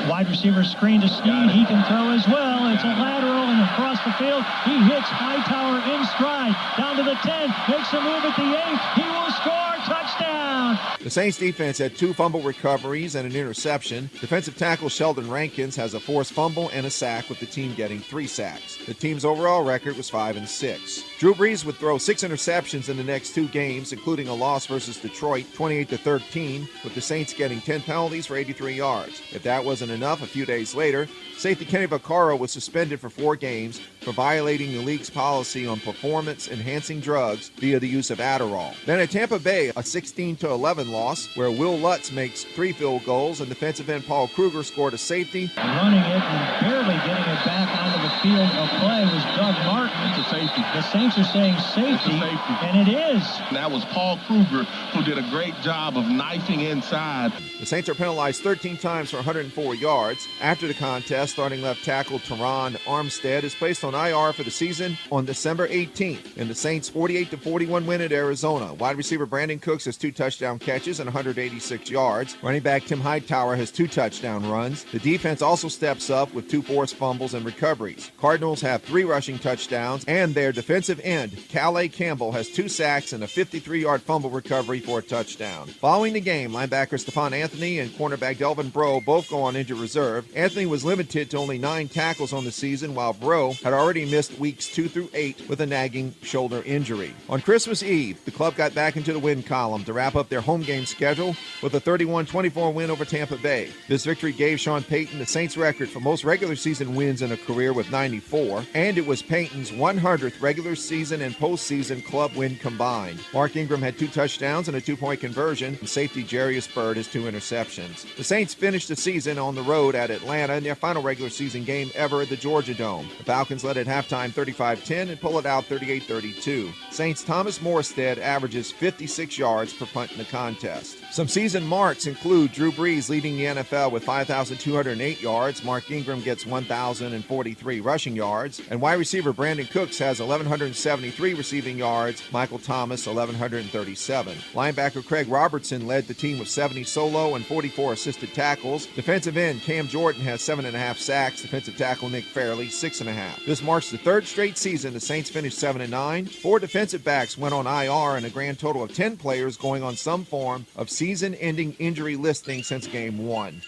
Wide receiver screen to Snead. He can throw as well. It's a lateral and across the field. He hits Hightower in stride. Down to the 10. Makes a move at the 8. He will score. Touchdown. The Saints defense had 2 fumble recoveries and an interception. Defensive tackle Sheldon Rankins has a forced fumble and a sack, with the team getting 3 sacks. The team's overall record was 5-6. Drew Brees would throw 6 interceptions in the next 2 games, including a loss versus Detroit 28-13, with the Saints getting 10 penalties for 83 yards. If that wasn't enough, a few days later, safety Kenny Vaccaro was suspended for 4 games for violating the league's policy on performance-enhancing drugs via the use of Adderall. Then at Tampa Bay, a 16-11 loss, where Will Lutz makes 3 field goals and defensive end Paul Kruger scored a safety. Running it and barely getting it back onto the field of play was Doug Martin. It's a safety. The Saints are saying safety, and it is. That was Paul Kruger, who did a great job of knifing inside. The Saints are penalized 13 times for 104 yards. After the contest, starting left tackle Teron Armstead is placed on IR for the season on December 18th in the Saints' 48-41 win at Arizona. Wide receiver Brandon Cooks has 2 touchdown catches and 186 yards. Running back Tim Hightower has 2 touchdown runs. The defense also steps up with 2 forced fumbles and recoveries. Cardinals have 3 rushing touchdowns, and their defensive end, Calais Campbell, has 2 sacks and a 53-yard fumble recovery for a touchdown. Following the game, linebacker Stephon Anthony and cornerback Delvin Breaux both go on injured reserve. Anthony was limited to only 9 tackles on the season, while Breaux had already missed weeks 2 through 8 with a nagging shoulder injury. On Christmas Eve, the club got back into the win column to wrap up their home game schedule with a 31-24 win over Tampa Bay. This victory gave Sean Payton the Saints record for most regular season wins in a career with 94, and it was Payton's 100th regular season and postseason club win combined. Mark Ingram had 2 touchdowns and a 2-point conversion, and safety Jarius Byrd has 2 interceptions. The Saints finished the season on the road at Atlanta in their final regular season game ever at the Georgia Dome. The Falcons led at halftime 35-10 and pull it out 38-32. Saints' Thomas Morstead averages 56 yards per punt in the contest. Some season marks include Drew Brees leading the NFL with 5,208 yards, Mark Ingram gets 1,043 rushing yards, and wide receiver Brandon Cooks has 1,173 receiving yards, Michael Thomas 1,137. Linebacker Craig Robertson led the team with 70 solo and 44 assisted tackles. Defensive end Cam Jordan has 7.5 sacks, defensive tackle Nick Fairley 6.5. This marks the 3rd straight season the Saints finished 7-9. 4 defensive backs went on IR, and a grand total of 10 players going on some form of season-ending injury listing since Game 1.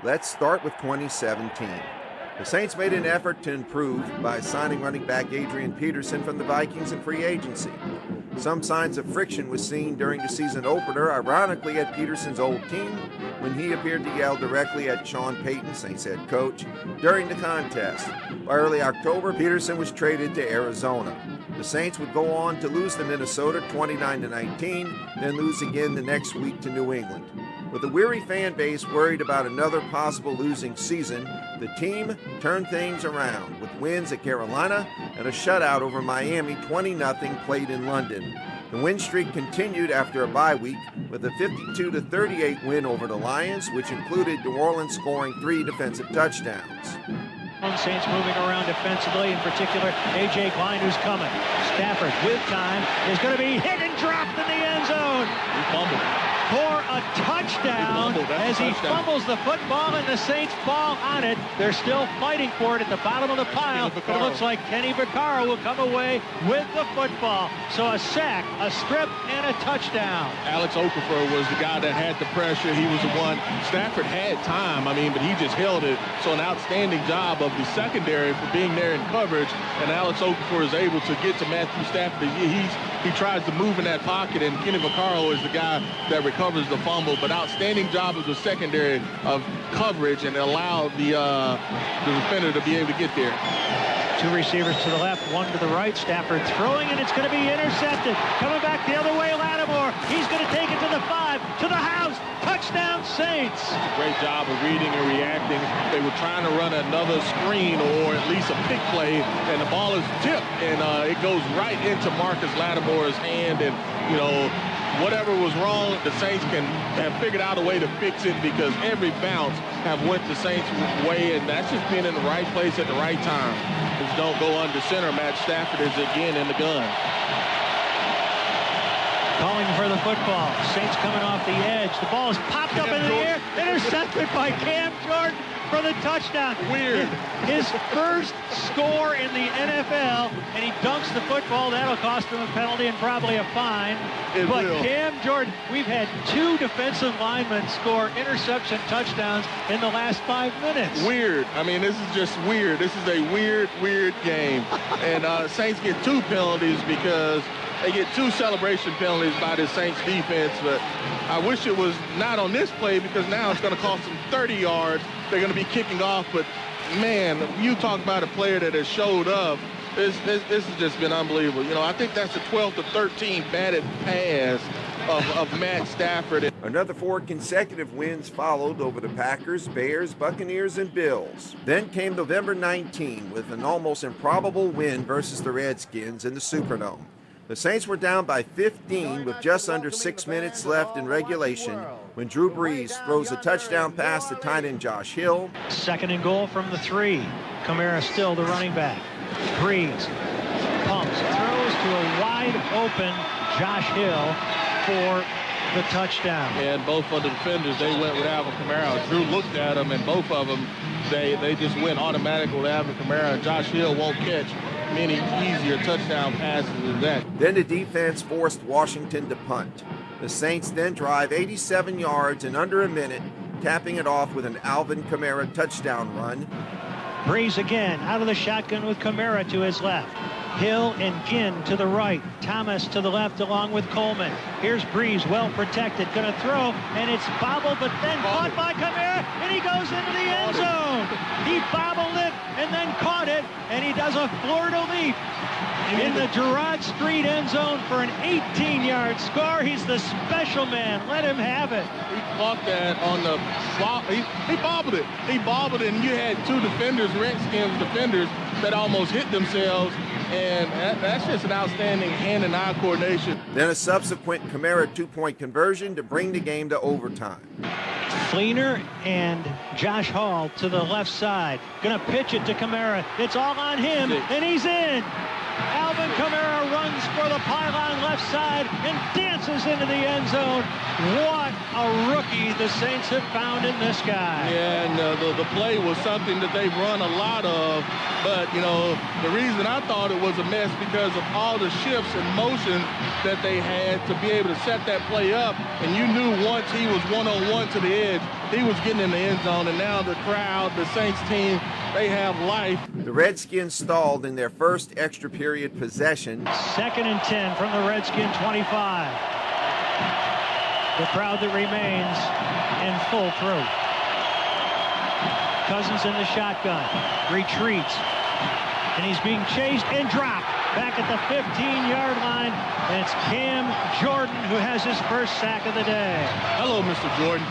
Let's start with 2017. The Saints made an effort to improve by signing running back Adrian Peterson from the Vikings in free agency. Some signs of friction was seen during the season opener, ironically at Peterson's old team, when he appeared to yell directly at Sean Payton, Saints head coach, during the contest. By early October, Peterson was traded to Arizona. The Saints would go on to lose to Minnesota 29-19, then lose again the next week to New England. With a weary fan base worried about another possible losing season, the team turned things around with wins at Carolina and a shutout over Miami 20-0 played in London. The win streak continued after a bye week with a 52-38 win over the Lions, which included New Orleans scoring 3 defensive touchdowns. Saints moving around defensively, in particular A.J. Klein, who's coming. Stafford with time is going to be hit and dropped in the end zone. He fumbled. For a touchdown as he fumbles the football and the Saints fall on it. They're still fighting for it at the bottom of the pile, but it looks like Kenny Vaccaro will come away with the football. So a sack, a strip, and a touchdown. Alex Okafor was the guy that had the pressure. He was the one. Stafford had time, but he just held it. So an outstanding job of the secondary for being there in coverage, and Alex Okafor is able to get to Matthew Stafford. He tries to move in that pocket, and Kenny Vaccaro is the guy that recovers the fumble. But outstanding job of the secondary of coverage and allow the defender to be able to get there. Two receivers to the left, one to the right. Stafford throwing, and it's going to be intercepted. Coming back the other way, Lattimore. He's going to take it to the 5, to the house. Touchdown, Saints. Great job of reading and reacting. They were trying to run another screen or at least a pick play, and the ball is tipped, and it goes right into Marcus Lattimore's hand. And, whatever was wrong, the Saints have figured out a way to fix it, because every bounce have went the Saints' way, and that's just being in the right place at the right time. Just don't go under center. Matt Stafford is again in the gun. Calling for the football. Saints coming off the edge. The ball is popped up in the air. Intercepted by Cam Jordan for the touchdown. Weird. His first score in the NFL, and he dunks the football. That'll cost him a penalty and probably a fine. But Cam Jordan, we've had 2 defensive linemen score interception touchdowns in the last 5 minutes. Weird. This is just weird. This is a weird game. And Saints get 2 penalties because they get 2 celebration penalties by the Saints defense, but I wish it was not on this play, because now it's going to cost them 30 yards. They're going to be kicking off, but man, you talk about a player that has showed up. This has just been unbelievable. I think that's the 12th to 13th batted pass of Matt Stafford. Another 4 consecutive wins followed over the Packers, Bears, Buccaneers, and Bills. Then came November 19 with an almost improbable win versus the Redskins in the Superdome. The Saints were down by 15 with just under 6 minutes left in regulation when Drew Brees throws a touchdown pass to tight end Josh Hill. 2nd and goal from the 3. Kamara still the running back. Brees pumps, throws to a wide open Josh Hill for the touchdown. And both of the defenders, they went with Alvin Kamara. Drew looked at them, and both of them, they just went automatically with Alvin Kamara. Josh Hill won't catch many easier touchdown passes than that. Then the defense forced Washington to punt. The Saints then drive 87 yards in under a minute, capping it off with an Alvin Kamara touchdown run. Brees again out of the shotgun with Kamara to his left. Hill and Ginn to the right. Thomas to the left along with Coleman. Here's Brees, well protected, going to throw, and it's bobbled, but then caught by Kamara, and he goes into the end zone. He bobbled it and then caught it, and he does a fleur-de-lis in the Gerard Street end zone for an 18-yard score. He's the special man. Let him have it. He caught that on the he bobbled it. He bobbled it, and you had 2 defenders, Redskins defenders, that almost hit themselves. And that's just an outstanding hand and eye coordination. Then a subsequent Kamara 2-point conversion to bring the game to overtime. Fleener and Josh Hall to the left side. Going to pitch it to Kamara. It's all on him, and he's in. Alvin Kamara runs for the pylon left side and dances into the end zone. What a rookie the Saints have found in this guy. Yeah, and the play was something that they've run a lot of. But, the reason I thought it was a mess because of all the shifts and motion that they had to be able to set that play up. And you knew once he was one-on-one to the edge, he was getting in the end zone. And now the crowd, the Saints team, they have life. The Redskins stalled in their first extra period possession. 2nd and 10 from the Redskin 25. The crowd that remains in full throat. Cousins in the shotgun, retreats, and he's being chased and dropped back at the 15-yard line. And it's Cam Jordan who has his first sack of the day. Hello, Mr. Jordan.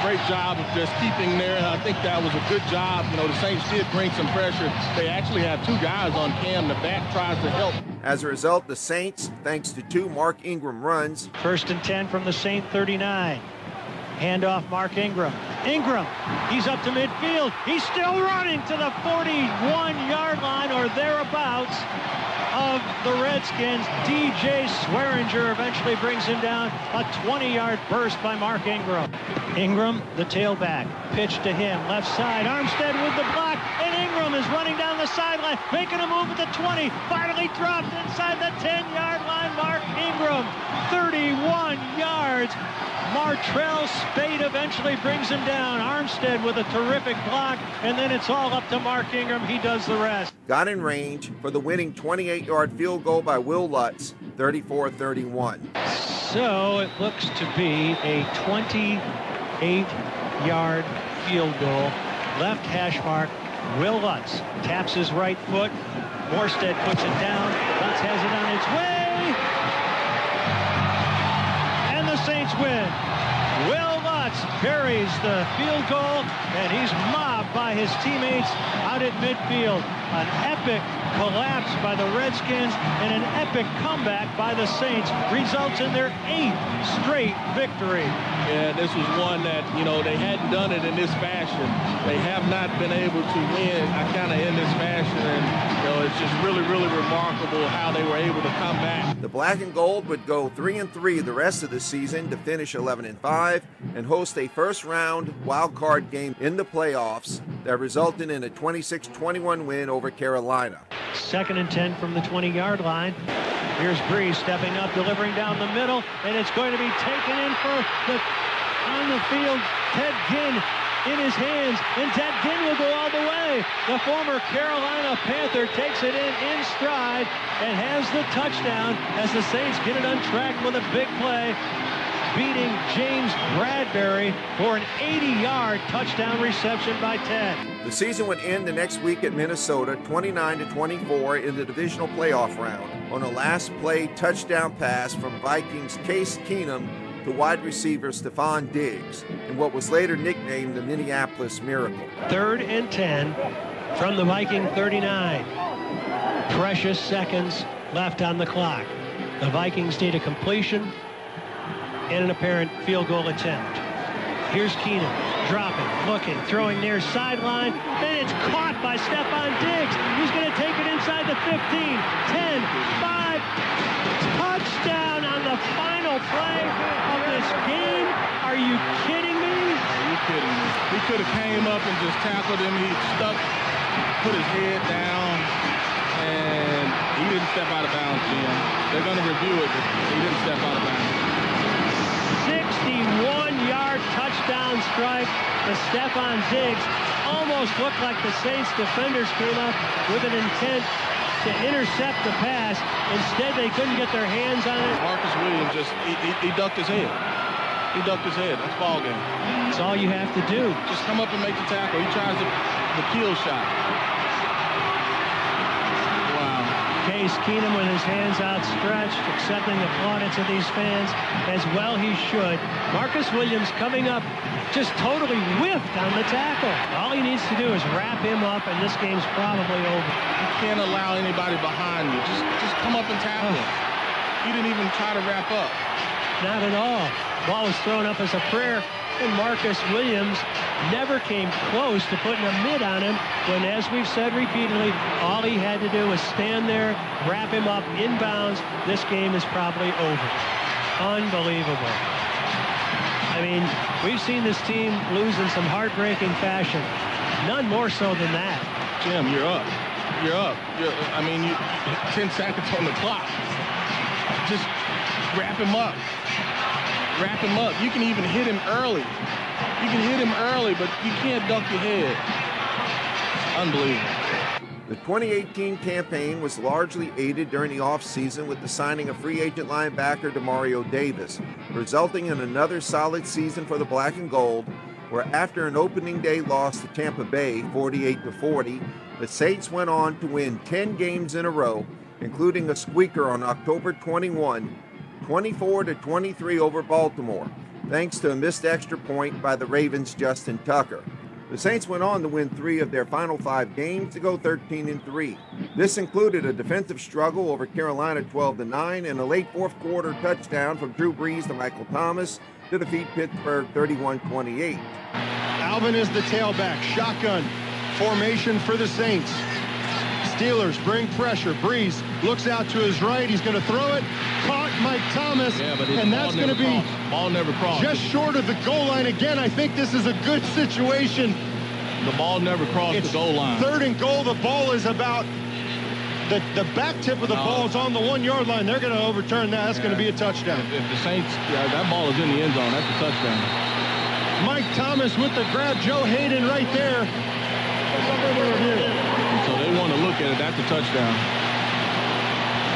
Great job of just keeping there. I think that was a good job. The Saints did bring some pressure. They actually have 2 guys on Cam. The back tries to help. As a result, the Saints, thanks to 2 Mark Ingram runs. 1st and 10 from the Saint 39. Handoff, Mark Ingram. Ingram, he's up to midfield. He's still running to the 41-yard line or thereabouts of the Redskins. DJ Swearinger eventually brings him down. A 20-yard burst by Mark Ingram. Ingram, the tailback, pitch to him, left side. Armstead with the block, and Ingram is running down the sideline, making a move at the 20. Finally dropped inside the 10-yard line. Mark Ingram, 31 yards. Martrell Spade eventually brings him down. Armstead with a terrific block, and then it's all up to Mark Ingram. He does the rest. Got in range for the winning 28-yard field goal by Will Lutz, 34-31. So it looks to be a 28-yard field goal. Left hash mark. Will Lutz taps his right foot. Morstead puts it down. Lutz has it on its way. And the Saints win. Will Lutz buries the field goal, and he's mobbed by his teammates out at midfield. An epic collapse by the Redskins and an epic comeback by the Saints results in their 8th straight victory. Yeah, this was one that, they hadn't done it in this fashion. They have not been able to win kind of in this fashion, and it's just really, really remarkable how they were able to come back. The Black and Gold would go 3-3 the rest of the season to finish 11-5 and host a first-round wild card game in the playoffs that resulted in a 26-21 win over Carolina. 2nd and 10 from the 20-yard line. Here's Breeze stepping up, delivering down the middle, and it's going to be taken in on the field. Ted Ginn in his hands, and Ted Ginn will go all the way. The former Carolina Panther takes it in stride and has the touchdown as the Saints get it on track with a big play, beating James Bradbury for an 80-yard touchdown reception by Ted. The season would end the next week at Minnesota, 29-24 in the divisional playoff round, on a last play touchdown pass from Vikings Case Keenum to wide receiver Stephon Diggs, in what was later nicknamed the Minneapolis Miracle. 3rd and 10 from the Viking 39. Precious seconds left on the clock. The Vikings need a completion and an apparent field goal attempt. Here's Keenum, dropping, looking, throwing near sideline, and it's caught by Stephon Diggs. He's going to take it inside the 15, 10, 5, touchdown on the final play of this game. Are you kidding me? Are you kidding me? He could have came up and just tackled him. He stuck, put his head down, and he didn't step out of bounds, Jim. They're going to review it, but he didn't step out of bounds. 61-yard touchdown strike to Stephon Diggs. Almost looked like the Saints defenders came up with an intent to intercept the pass. Instead, they couldn't get their hands on it. Marcus Williams he ducked his head. He ducked his head. That's ball game. That's all you have to do. Just come up and make the tackle. He tries the kill shot. Case Keenum with his hands outstretched, accepting the plaudits of these fans, as well he should. Marcus Williams coming up, just totally whiffed on the tackle. All he needs to do is wrap him up, and this game's probably over. You can't allow anybody behind you. Just come up and tackle him. He didn't even try to wrap up. Not at all. Ball was thrown up as a prayer, and Marcus Williams never came close to putting a mid on him when, as we've said repeatedly, all he had to do was stand there, wrap him up inbounds. This game is probably over. Unbelievable. I mean, we've seen this team lose in some heartbreaking fashion. None more so than that. Jim, you're up. You're up. 10 seconds on the clock. Just wrap him up. Wrap him up. You can even hit him early. You can hit him early, but you can't duck your head. Unbelievable. The 2018 campaign was largely aided during the offseason with the signing of free agent linebacker Demario Davis, resulting in another solid season for the Black and Gold, where after an opening day loss to Tampa Bay 48-40, the Saints went on to win 10 games in a row, including a squeaker on October 21, 24-23 over Baltimore, thanks to a missed extra point by the Ravens' Justin Tucker. The Saints went on to win 3 of their final 5 games to go 13-3. This included a defensive struggle over Carolina 12-9 and a late fourth quarter touchdown from Drew Brees to Michael Thomas to defeat Pittsburgh 31-28. Alvin is the tailback. Shotgun formation for the Saints. Steelers bring pressure. Breeze looks out to his right. He's going to throw it. Caught Mike Thomas. Yeah, but and that's going to be ball never crossed. Just short of the goal line. Again, I think this is a good situation. The ball never crossed the goal line. 3rd and goal. The ball is about the back tip of the ball is on the 1-yard line. They're going to overturn that. That's going to be a touchdown. If the Saints, that ball is in the end zone. That's a touchdown. Mike Thomas with the grab. Joe Hayden right there. So they want to look at it. That's a touchdown.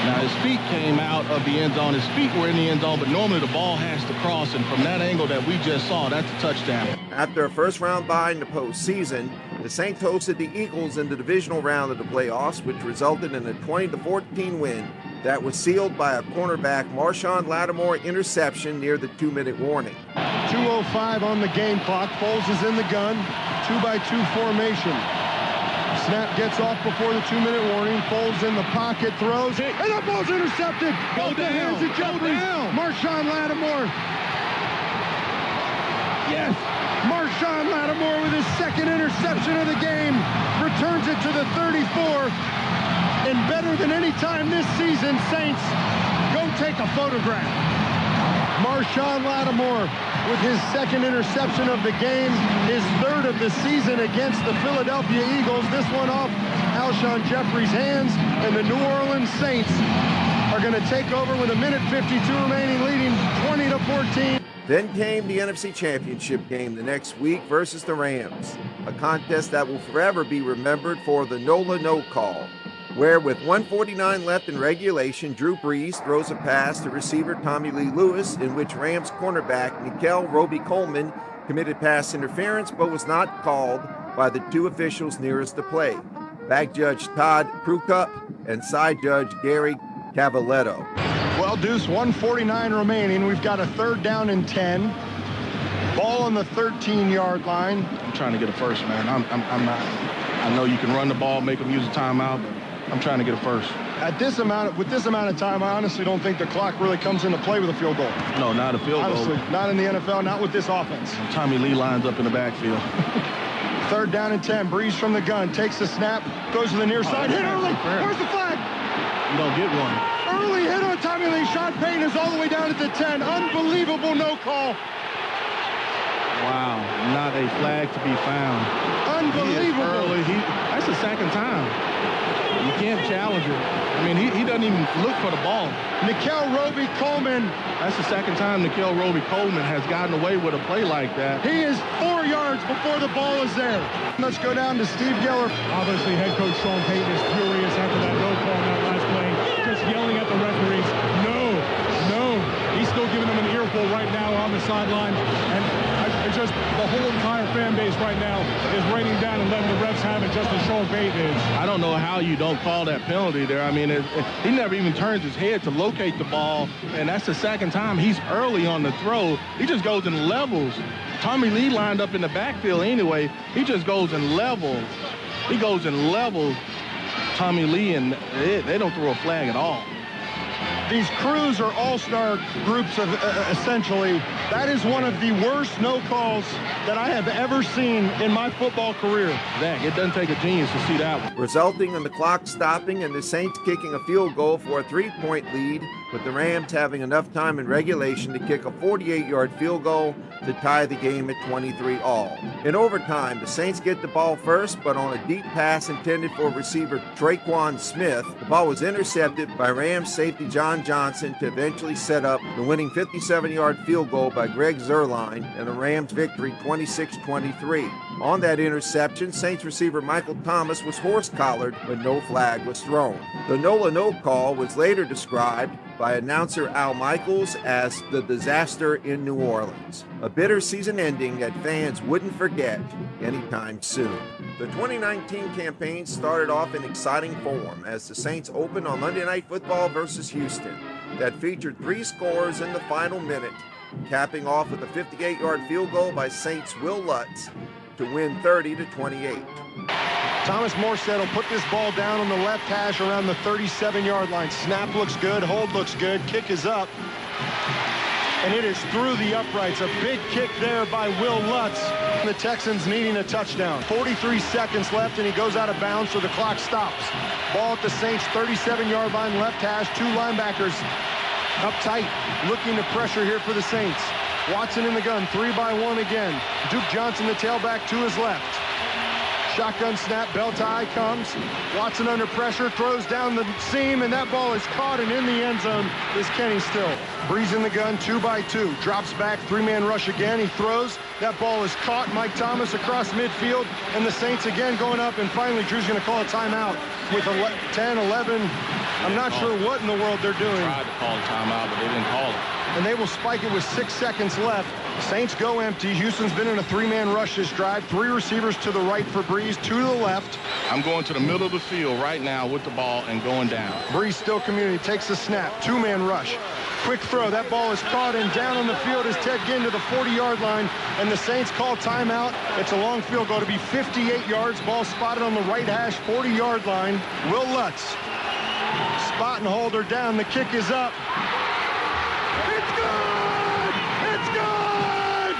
Now, his feet came out of the end zone. His feet were in the end zone, but normally the ball has to cross, and from that angle that we just saw, that's a touchdown. After a first-round bye in the postseason, the Saints hosted the Eagles in the divisional round of the playoffs, which resulted in a 20-14 win that was sealed by a cornerback Marshawn Lattimore interception near the 2-minute warning. 2:05 on the game clock. Foles is in the gun. 2-by-2 formation. Snap gets off before the 2-minute warning. Foles in the pocket, throws, and that ball's intercepted. Off the hands of Jeffries. Marshawn Lattimore. Yes. Marshawn Lattimore with his 2nd interception of the game returns it to the 34. And better than any time this season, Saints, go take a photograph. Marshawn Lattimore with his 2nd interception of the game, his 3rd of the season against the Philadelphia Eagles. This one off Alshon Jeffrey's hands, and the New Orleans Saints are going to take over with 1:52 remaining, leading 20-14. Then came the NFC Championship game the next week versus the Rams, a contest that will forever be remembered for the no call, where with 1:49 left in regulation, Drew Brees throws a pass to receiver Tommy Lee Lewis, in which Rams cornerback Nikel Roby-Coleman committed pass interference but was not called by the 2 officials nearest the play, back judge Todd Krukup and side judge Gary Cavaletto. Well, Deuce, 1:49 remaining. We've got a 3rd down and 10. Ball on the 13-yard line. I'm trying to get a first, man. I'm not. I know you can run the ball, make them use a timeout, but I'm trying to get a first. With this amount of time, I honestly don't think the clock really comes into play with a field goal. No, not a field honestly, goal. Not in the NFL, not with this offense. Tommy Lee lines up in the backfield. 3rd down and 10. Breeze from the gun, takes the snap, goes to the near side. Hit early. Where's the flag? You don't get one. Early hit on Tommy Lee. Sean Payton is all the way down at the 10. Unbelievable no call. Wow, not a flag to be found. Unbelievable. That's the 2nd time. You can't challenge it. I mean, he doesn't even look for the ball. Nikel Roby-Coleman. That's the 2nd time Nikel Roby-Coleman has gotten away with a play like that. He is 4 yards before the ball is there. Let's go down to Steve Geller. Obviously, head coach Sean Payton is furious after that no call in that last play. Just yelling at the referees, no. He's still giving them an earful right now on the sideline. And it's just the whole entire fan base right now is raining down and letting the refs have it just as Sean Payton is. I don't know how you don't call that penalty there. I mean, he never even turns his head to locate the ball, and that's the 2nd time. He's early on the throw. He just goes in levels. Tommy Lee lined up in the backfield anyway. He just goes in levels. He goes in levels, Tommy Lee, and they don't throw a flag at all. These crews are all-star groups of essentially. That is one of the worst no calls that I have ever seen in my football career. Zach, it doesn't take a genius to see that one. Resulting in the clock stopping and the Saints kicking a field goal for a 3-point lead, with the Rams having enough time in regulation to kick a 48-yard field goal to tie the game at 23-all. In overtime, the Saints get the ball first, but on a deep pass intended for receiver Traquan Smith, the ball was intercepted by Rams safety John Johnson to eventually set up the winning 57-yard field goal by Greg Zuerlein and the Rams victory 26-23. On that interception, Saints receiver Michael Thomas was horse-collared, but no flag was thrown. The no call was later described by announcer Al Michaels as the disaster in New Orleans, a bitter season ending that fans wouldn't forget anytime soon. The 2019 campaign started off in exciting form as the Saints opened on Monday Night Football versus Houston that featured 3 scores in the final minute, capping off with a 58-yard field goal by Saints Will Lutz to win 30-28. Thomas Morstead will put this ball down on the left hash around the 37-yard line. Snap looks good, hold looks good, kick is up. and it is through the uprights. A big kick there by Will Lutz. The Texans needing a touchdown. 43 seconds left, and he goes out of bounds, so the clock stops. Ball at the Saints' 37-yard line, left hash. Two linebackers up tight, looking to pressure here for the Saints. Watson in the gun, 3-by-1 again. Duke Johnson, the tailback, to his left. Shotgun snap, bell tie comes. Watson under pressure, throws down the seam, and that ball is caught, and in the end zone is Kenny Still. Breeze in the gun, 2-by-2. Drops back, three-man rush again. He throws. That ball is caught. Mike Thomas across midfield, and the Saints again going up, and finally Drew's going to call a timeout with 10, 11. I'm not sure what in the world they're doing. They tried to call a timeout, but they didn't call it. And they will spike it with 6 seconds left. Saints go empty. Houston's been in a three-man rush this drive. 3 receivers to the right for Breeze, 2 to the left. I'm going to the middle of the field right now with the ball and going down. Breeze still community, takes the snap. 2-man rush. Quick throw. That ball is caught, and down on the field is Ted Ginn to the 40-yard line, and the Saints call timeout. It's a long field goal to be 58 yards. Ball spotted on the right hash, 40-yard line. Will Lutz. Spot and hold her down. The kick is up. It's good! It's good!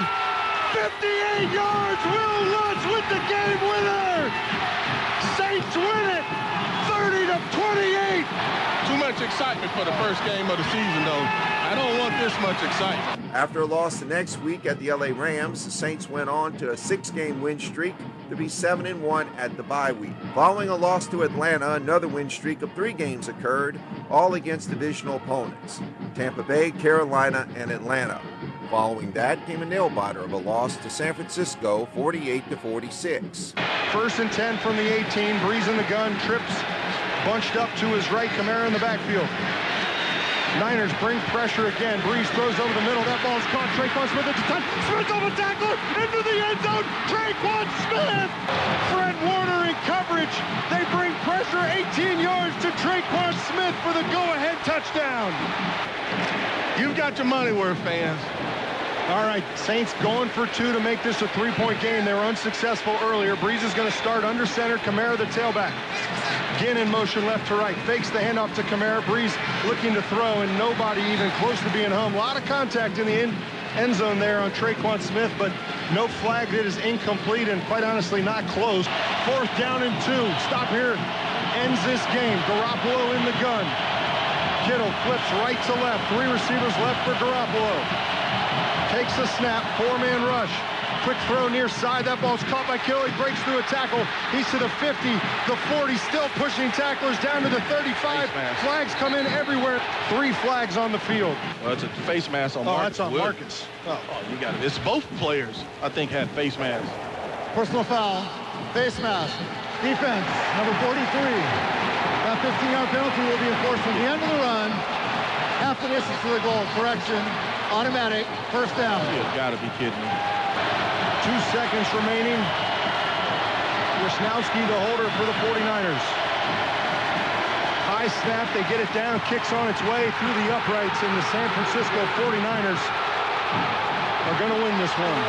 58 yards. Will Lutz with the game winner. Saints win it. 30-28. Too much excitement for the first game of the season, though. I don't want this much excitement. After a loss the next week at the LA Rams, the Saints went on to a 6-game win streak to be 7-1 at the bye week. Following a loss to Atlanta, another win streak of 3 games occurred, all against divisional opponents, Tampa Bay, Carolina, and Atlanta. Following that came a nail-biter of a loss to San Francisco, 48-46. 1st and 10 from the 18. Breeze in the gun, trips, bunched up to his right. Kamara in the backfield. Niners bring pressure again. Breeze throws over the middle. That ball is caught. Traquan Smith at the time. Smith on the tackle. Into the end zone. Traquan Smith. Fred Warner in coverage. They bring pressure 18 yards to Traquan Smith for the go-ahead touchdown. You've got your money worth, fans. All right, Saints going for 2 to make this a 3-point game. They were unsuccessful earlier. Breeze is going to start under center. Kamara, the tailback. Ginn in motion left to right. Fakes the handoff to Kamara. Breeze looking to throw, and nobody even close to being home. A lot of contact in the end zone there on Traquan Smith, but no flag. It is incomplete and quite honestly not close. 4th down and 2. Stop here. Ends this game. Garoppolo in the gun. Kittle flips right to left. 3 receivers left for Garoppolo. Takes a snap, 4-man rush. Quick throw near side. That ball's caught by Kittle. He breaks through a tackle. He's to the 50, the 40, still pushing tacklers down to the 35. Flags come in everywhere. 3 flags on the field. Well, it's a face mask on Marcus. That's on Marcus. Oh, you got it. It's both players, I think, had face masks. Personal foul, face mask, defense, number 43. That 15-yard penalty will be enforced at the end of the run. Half the distance to the goal. Correction. Automatic. 1st down. You've got to be kidding me. 2 seconds remaining. Wisnowski, the holder for the 49ers. High snap. They get it down. Kicks on its way through the uprights, and the San Francisco 49ers are going to win this one.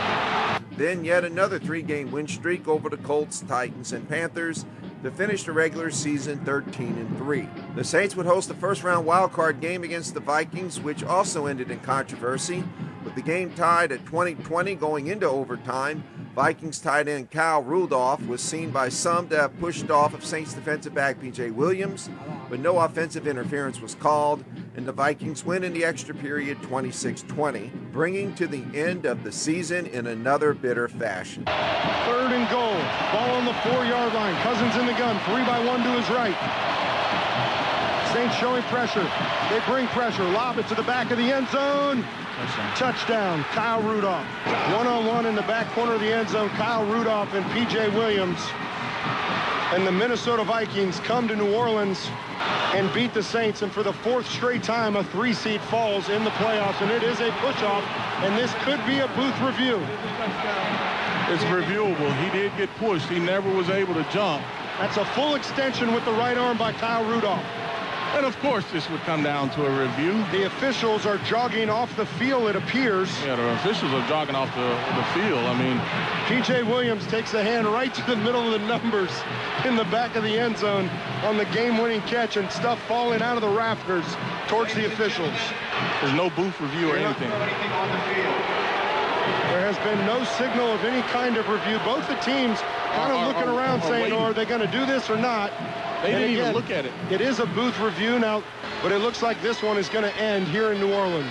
Then yet another 3-game win streak over the Colts, Titans, and Panthers to finish the regular season 13-3. The Saints would host the first-round wildcard game against the Vikings, which also ended in controversy, with the game tied at 20-20 going into overtime. Vikings tight end Kyle Rudolph was seen by some to have pushed off of Saints defensive back P.J. Williams, but no offensive interference was called, and the Vikings win in the extra period 26-20, bringing to the end of the season in another bitter fashion. 3rd and goal. Ball on the 4-yard line. Cousins in the gun. 3-by-1 to his right. Saints showing pressure. They bring pressure. Lob it to the back of the end zone. Touchdown, Kyle Rudolph. 1-on-1 in the back corner of the end zone. Kyle Rudolph and P.J. Williams. And the Minnesota Vikings come to New Orleans and beat the Saints. And for the 4th straight time, a 3-seed falls in the playoffs. And it is a push-off. And this could be a booth review. It's reviewable. He did get pushed. He never was able to jump. That's a full extension with the right arm by Kyle Rudolph. And of course, this would come down to a review. The officials are jogging off the field, it appears. Yeah, the officials are jogging off the field. I mean, P.J. Williams takes the hand right to the middle of the numbers in the back of the end zone on the game-winning catch, and stuff falling out of the rafters towards the officials. There's no booth review or anything. There has been no signal of any kind of review. Both the teams kind of looking around saying, are they going to do this or not? They didn't even look at it. It is a booth review now, but it looks like this one is going to end here in New Orleans.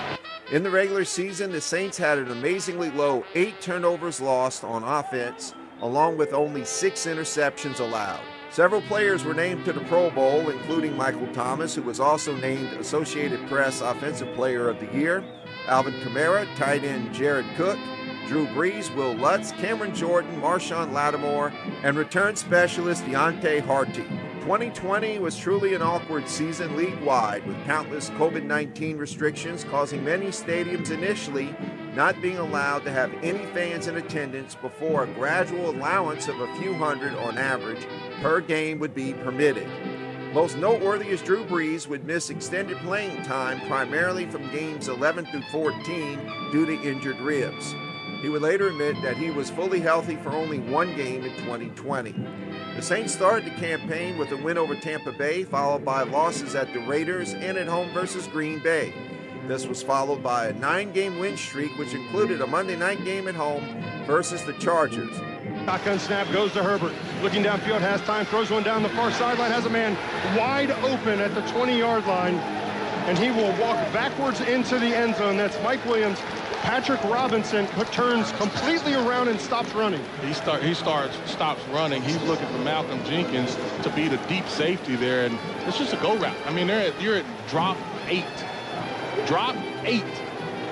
In the regular season, the Saints had an amazingly low 8 turnovers lost on offense, along with only 6 interceptions allowed. Several players were named to the Pro Bowl, including Michael Thomas, who was also named Associated Press Offensive Player of the Year, Alvin Kamara, tight end Jared Cook, Drew Brees, Will Lutz, Cameron Jordan, Marshawn Lattimore, and return specialist Deontay Harty. 2020 was truly an awkward season league-wide, with countless COVID-19 restrictions causing many stadiums initially not being allowed to have any fans in attendance before a gradual allowance of a few hundred on average per game would be permitted. Most noteworthy is Drew Brees would miss extended playing time primarily from games 11 through 14 due to injured ribs. He would later admit that he was fully healthy for only one game in 2020. The Saints started the campaign with a win over Tampa Bay, followed by losses at the Raiders and at home versus Green Bay. This was followed by a 9-game win streak, which included a Monday night game at home versus the Chargers. Shotgun snap goes to Herbert. Looking downfield, has time, throws one down the far sideline, has a man wide open at the 20-yard line, and he will walk backwards into the end zone. That's Mike Williams. Patrick Robinson turns completely around and stops running. He stops running. He's looking for Malcolm Jenkins to be the deep safety there, and it's just a go route. I mean, you're at drop 8. Drop 8,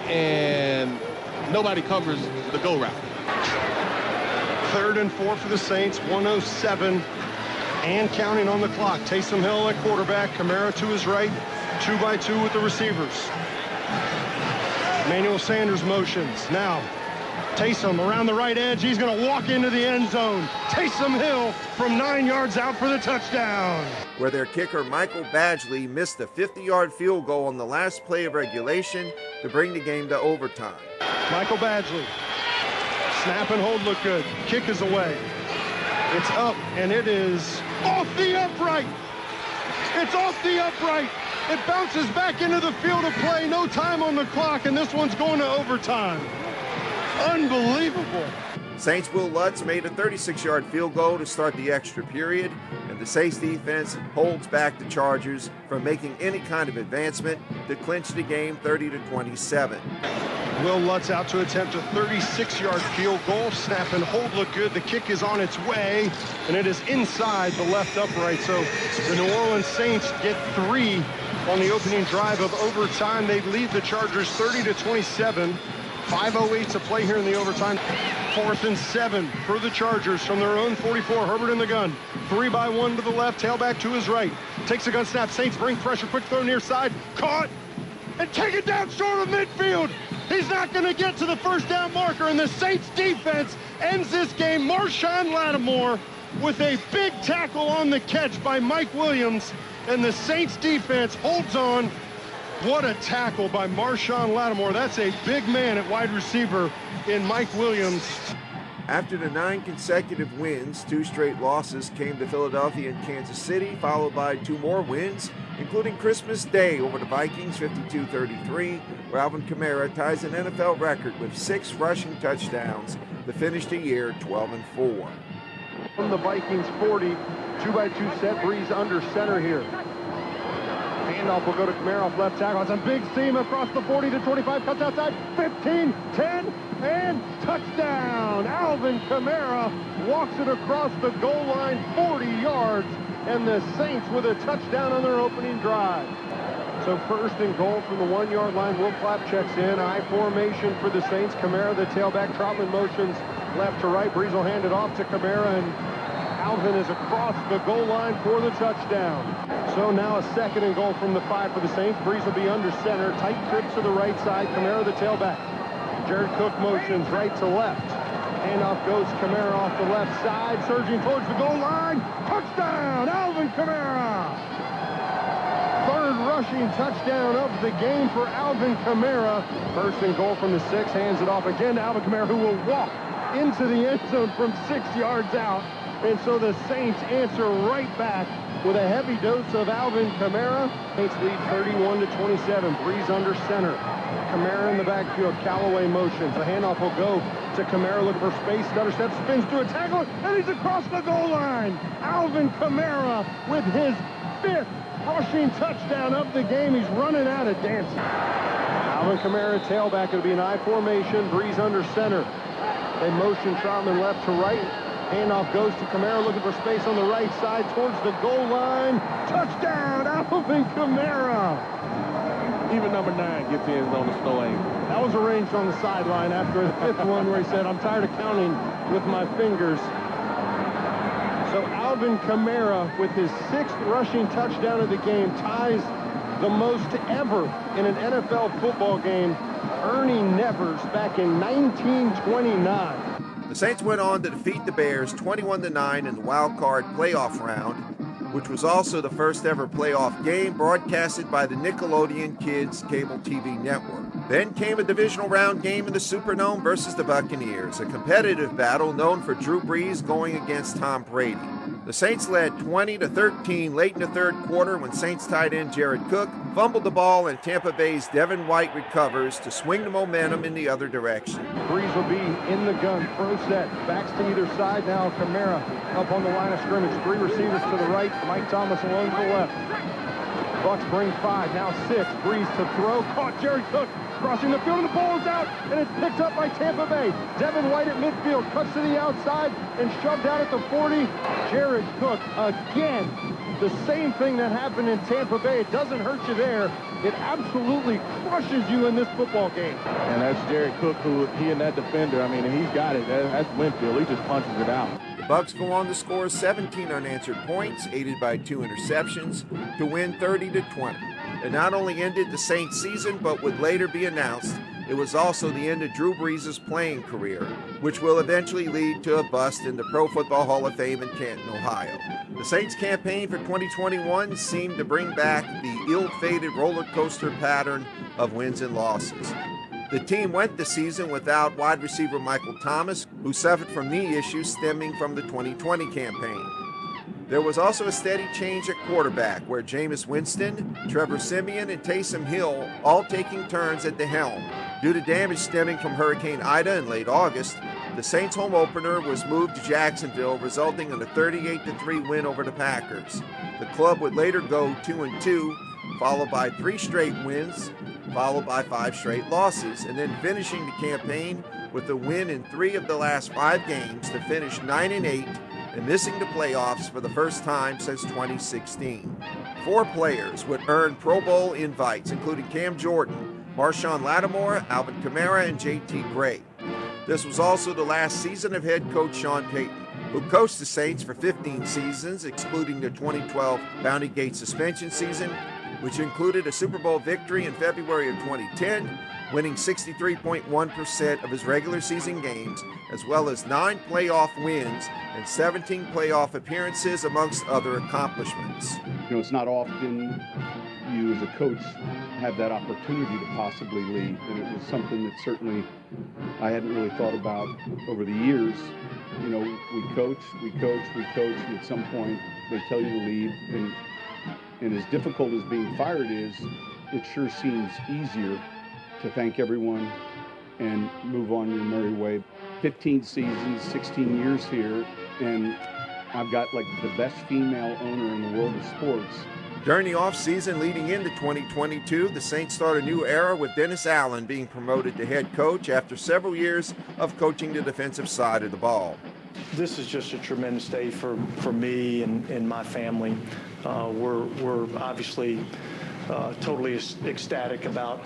and nobody covers the go route. 3rd and 4 for the Saints, 1:07 and counting on the clock. Taysom Hill at quarterback, Kamara to his right, 2-by-2 with the receivers. Emmanuel Sanders motions. Now, Taysom around the right edge. He's going to walk into the end zone. Taysom Hill from 9 yards out for the touchdown. Where their kicker Michael Badgley missed a 50-yard field goal on the last play of regulation to bring the game to overtime. Michael Badgley. Snap and hold look good. Kick is away. It's up, and it is off the upright. It's off the upright. It bounces back into the field of play. No time on the clock, and this one's going to overtime. Unbelievable. Saints' Will Lutz made a 36-yard field goal to start the extra period, and the Saints defense holds back the Chargers from making any kind of advancement to clinch the game 30-27. Will Lutz out to attempt a 36-yard field goal. Snap and hold look good. The kick is on its way, and it is inside the left upright. So the New Orleans Saints get 3 on the opening drive of overtime. They lead the Chargers 30-27. 5:08 to play here in the overtime. 4th and 7 for the Chargers from their own 44. Herbert in the gun. 3-by-1 to the left, tailback to his right. Takes a gun snap. Saints bring pressure. Quick throw near side. Caught and taken down short of midfield. He's not going to get to the first down marker, and the Saints defense ends this game. Marshawn Lattimore with a big tackle on the catch by Mike Williams, and the Saints defense holds on. What a tackle by Marshawn Lattimore. That's a big man at wide receiver in Mike Williams. After the 9 consecutive wins, 2 straight losses came to Philadelphia and Kansas City, followed by 2 more wins, including Christmas Day over the Vikings 52-33, where Alvin Kamara ties an NFL record with 6 rushing touchdowns to finish the year 12-4. From the Vikings 40, 2-by-2 set, Brees under center here. Handoff will go to Kamara off left tackle. It's a big seam across the 40 to 25, cuts outside, 15, 10, and touchdown! Alvin Kamara walks it across the goal line, 40 yards, and the Saints with a touchdown on their opening drive. So 1st and goal from the 1-yard line. Will Clapp checks in. I formation for the Saints. Kamara, the tailback. Troutman motions left to right. Brees will hand it off to Kamara, and Alvin is across the goal line for the touchdown. So now a 2nd and goal from the 5 for the Saints. Brees will be under center. Tight trip to the right side. Kamara, the tailback. Jared Cook motions right to left. Handoff goes Kamara off the left side, surging towards the goal line. Touchdown, Alvin Kamara! 3rd rushing touchdown of the game for Alvin Kamara. 1st and goal from the 6, hands it off again to Alvin Kamara, who will walk into the end zone from 6 yards out. And so the Saints answer right back with a heavy dose of Alvin Kamara. Saints lead 31-27. Breeze under center. Kamara in the backfield. Callaway motions. The handoff will go to Kamara, looking for space. Stutter step, spins through a tackle, and he's across the goal line. Alvin Kamara with his 5th rushing touchdown of the game. He's running out of dancing. Alvin Kamara, tailback. It'll be an I formation. Breeze under center. They motion Troutman left to right. Handoff goes to Kamara, looking for space on the right side towards the goal line. Touchdown, Alvin Kamara. Even number 9 gets the end zone to Snow Ames. That was arranged on the sideline after the 5th one where he said, I'm tired of counting with my fingers. So Alvin Kamara, with his 6th rushing touchdown of the game, ties the most ever in an NFL football game, Ernie Nevers back in 1929. The Saints went on to defeat the Bears 21-9 in the wild card playoff round, which was also the first ever playoff game broadcasted by the Nickelodeon Kids cable TV network. Then came a divisional round game in the Superdome versus the Buccaneers, a competitive battle known for Drew Brees going against Tom Brady. The Saints led 20-13 late in the third quarter when Saints tight end Jared Cook fumbled the ball and Tampa Bay's Devin White recovers to swing the momentum in the other direction. Brees will be in the gun, pro set, backs to either side. Now Kamara up on the line of scrimmage. 3 receivers to the right, Mike Thomas alone to the left. Bucks bring 5, now 6. Brees to throw, caught Jared Cook crossing the field, and the ball is out, and it's picked up by Tampa Bay. Devin White at midfield, cuts to the outside, and shoved out at the 40. Jared Cook, again, the same thing that happened in Tampa Bay. It doesn't hurt you there. It absolutely crushes you in this football game. And that's Jared Cook, who he and that defender, I mean, he's got it. That's Winfield. He just punches it out. The Bucks go on to score 17 unanswered points, aided by 2 interceptions, to win 30-20. It not only ended the Saints season, but would later be announced it was also the end of Drew Brees' playing career, which will eventually lead to a bust in the Pro Football Hall of Fame in Canton, Ohio. The Saints' campaign for 2021 seemed to bring back the ill-fated roller coaster pattern of wins and losses. The team went the season without wide receiver Michael Thomas, who suffered from knee issues stemming from the 2020 campaign. There was also a steady change at quarterback, where Jameis Winston, Trevor Siemian, and Taysom Hill all taking turns at the helm. Due to damage stemming from Hurricane Ida in late August, the Saints' home opener was moved to Jacksonville, resulting in a 38-3 win over the Packers. The club would later go 2-2, followed by 3 straight wins, followed by 5 straight losses, and then finishing the campaign with a win in 3 of the last 5 games to finish 9-8 and missing the playoffs for the first time since 2016. 4 players would earn Pro Bowl invites, including Cam Jordan, Marshawn Lattimore, Alvin Kamara, and J.T. Gray. This was also the last season of head coach Sean Payton, who coached the Saints for 15 seasons, excluding the 2012 Bounty Gate suspension season, which included a Super Bowl victory in February of 2010, winning 63.1% of his regular season games, as well as 9 playoff wins and 17 playoff appearances, amongst other accomplishments. You know, it's not often you as a coach have that opportunity to possibly lead, and it was something that certainly I hadn't really thought about over the years. You know, we coach, and at some point they tell you to leave, and as difficult as being fired is, it sure seems easier to thank everyone and move on your merry way. 15 seasons, 16 years here, and I've got like the best female owner in the world of sports. During the offseason leading into 2022, the Saints start a new era with Dennis Allen being promoted to head coach after several years of coaching the defensive side of the ball. This is just a tremendous day for me and my family. We're obviously totally ecstatic about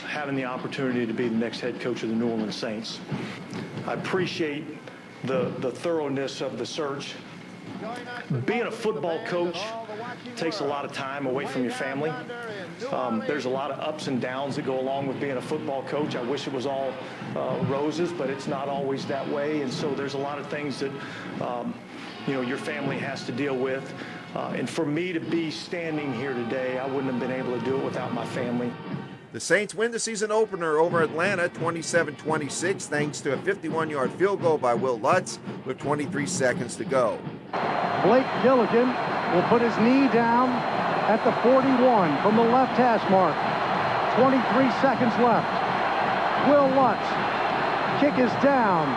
having the opportunity to be the next head coach of the New Orleans Saints. I appreciate the thoroughness of the search. Being a football coach takes a lot of time away from your family. There's a lot of ups and downs that go along with being a football coach. I wish it was all roses, but it's not always that way. And so there's a lot of things that your family has to deal with. And for me to be standing here today, I wouldn't have been able to do it without my family. The Saints win the season opener over Atlanta 27-26 thanks to a 51-yard field goal by Will Lutz with 23 seconds to go. Blake Gilligan will put his knee down at the 41 from the left hash mark. 23 seconds left. Will Lutz. Kick is down.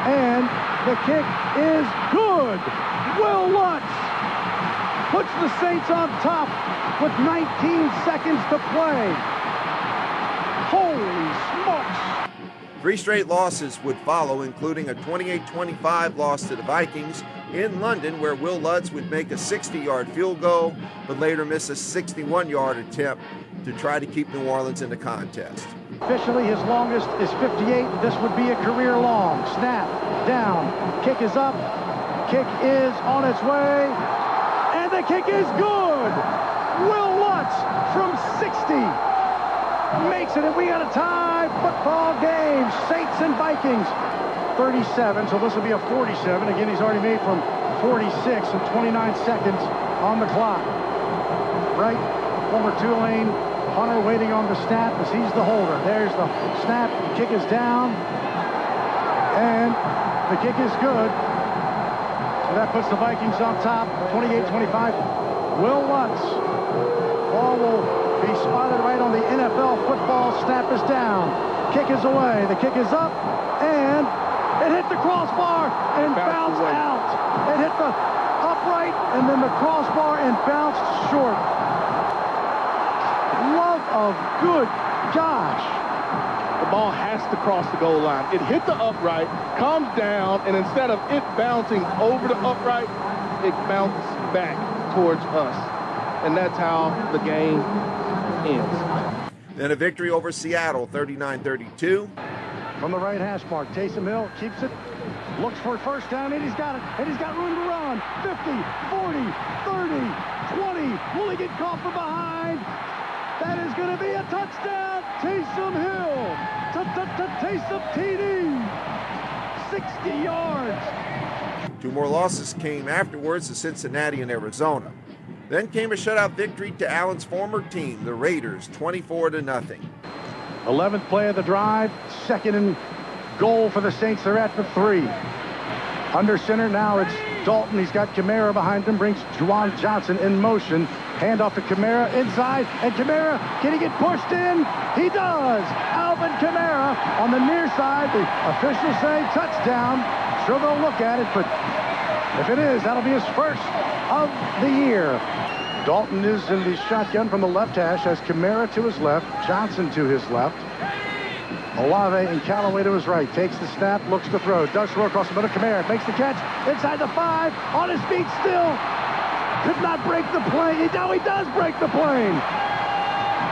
And the kick is good. Will Lutz puts the Saints on top with 19 seconds to play. Holy smokes. 3 straight losses would follow, including a 28-25 loss to the Vikings in London, where Will Lutz would make a 60-yard field goal, but later miss a 61-yard attempt to try to keep New Orleans in the contest. Officially, his longest is 58. This would be a career long. Snap, down, kick is up, kick is on its way, and the kick is good! Will Lutz from 60 makes it, and we got a tie football game. Saints and Vikings. 37, so this will be a 47. Again, he's already made from 46 and 29 seconds on the clock. Right, former Tulane punter waiting on the snap as he's the holder. There's the snap, the kick is down, and the kick is good. So that puts the Vikings on top, 28-25. Will Lutz. Ball will be spotted right on the NFL football. Snap is down. Kick is away. The kick is up, and it hit the crossbar and bounced out. It hit the upright and then the crossbar and bounced short. Love of good gosh. The ball has to cross the goal line. It hit the upright, comes down, and instead of it bouncing over the upright, it bounces back towards us. And that's how the game ends. Then a victory over Seattle, 39-32. From the right hash mark, Taysom Hill keeps it, looks for first down, and he's got it, and he's got room to run. 50, 40, 30, 20. Will he get caught from behind? That is going to be a touchdown. Taysom Hill. Taysom TD. 60 yards. 2 more losses came afterwards to Cincinnati and Arizona. Then came a shutout victory to Allen's former team, the Raiders, 24-0. 11th play of the drive, second and goal for the Saints. They're at the 3. Under center now it's Dalton. He's got Kamara behind him, brings Juwan Johnson in motion. Handoff to Kamara inside, and Kamara, can he get pushed in? He does! Alvin Kamara on the near side. The officials say touchdown. Sure they'll look at it, but if it is, that'll be his first of the year. Dalton is in the shotgun from the left hash, has Kamara to his left, Johnson to his left. Olave and Callaway to his right. Takes the snap, looks to throw. Does throw across the middle. Kamara makes the catch. Inside the 5. On his feet still. Could not break the plane. Now he does break the plane.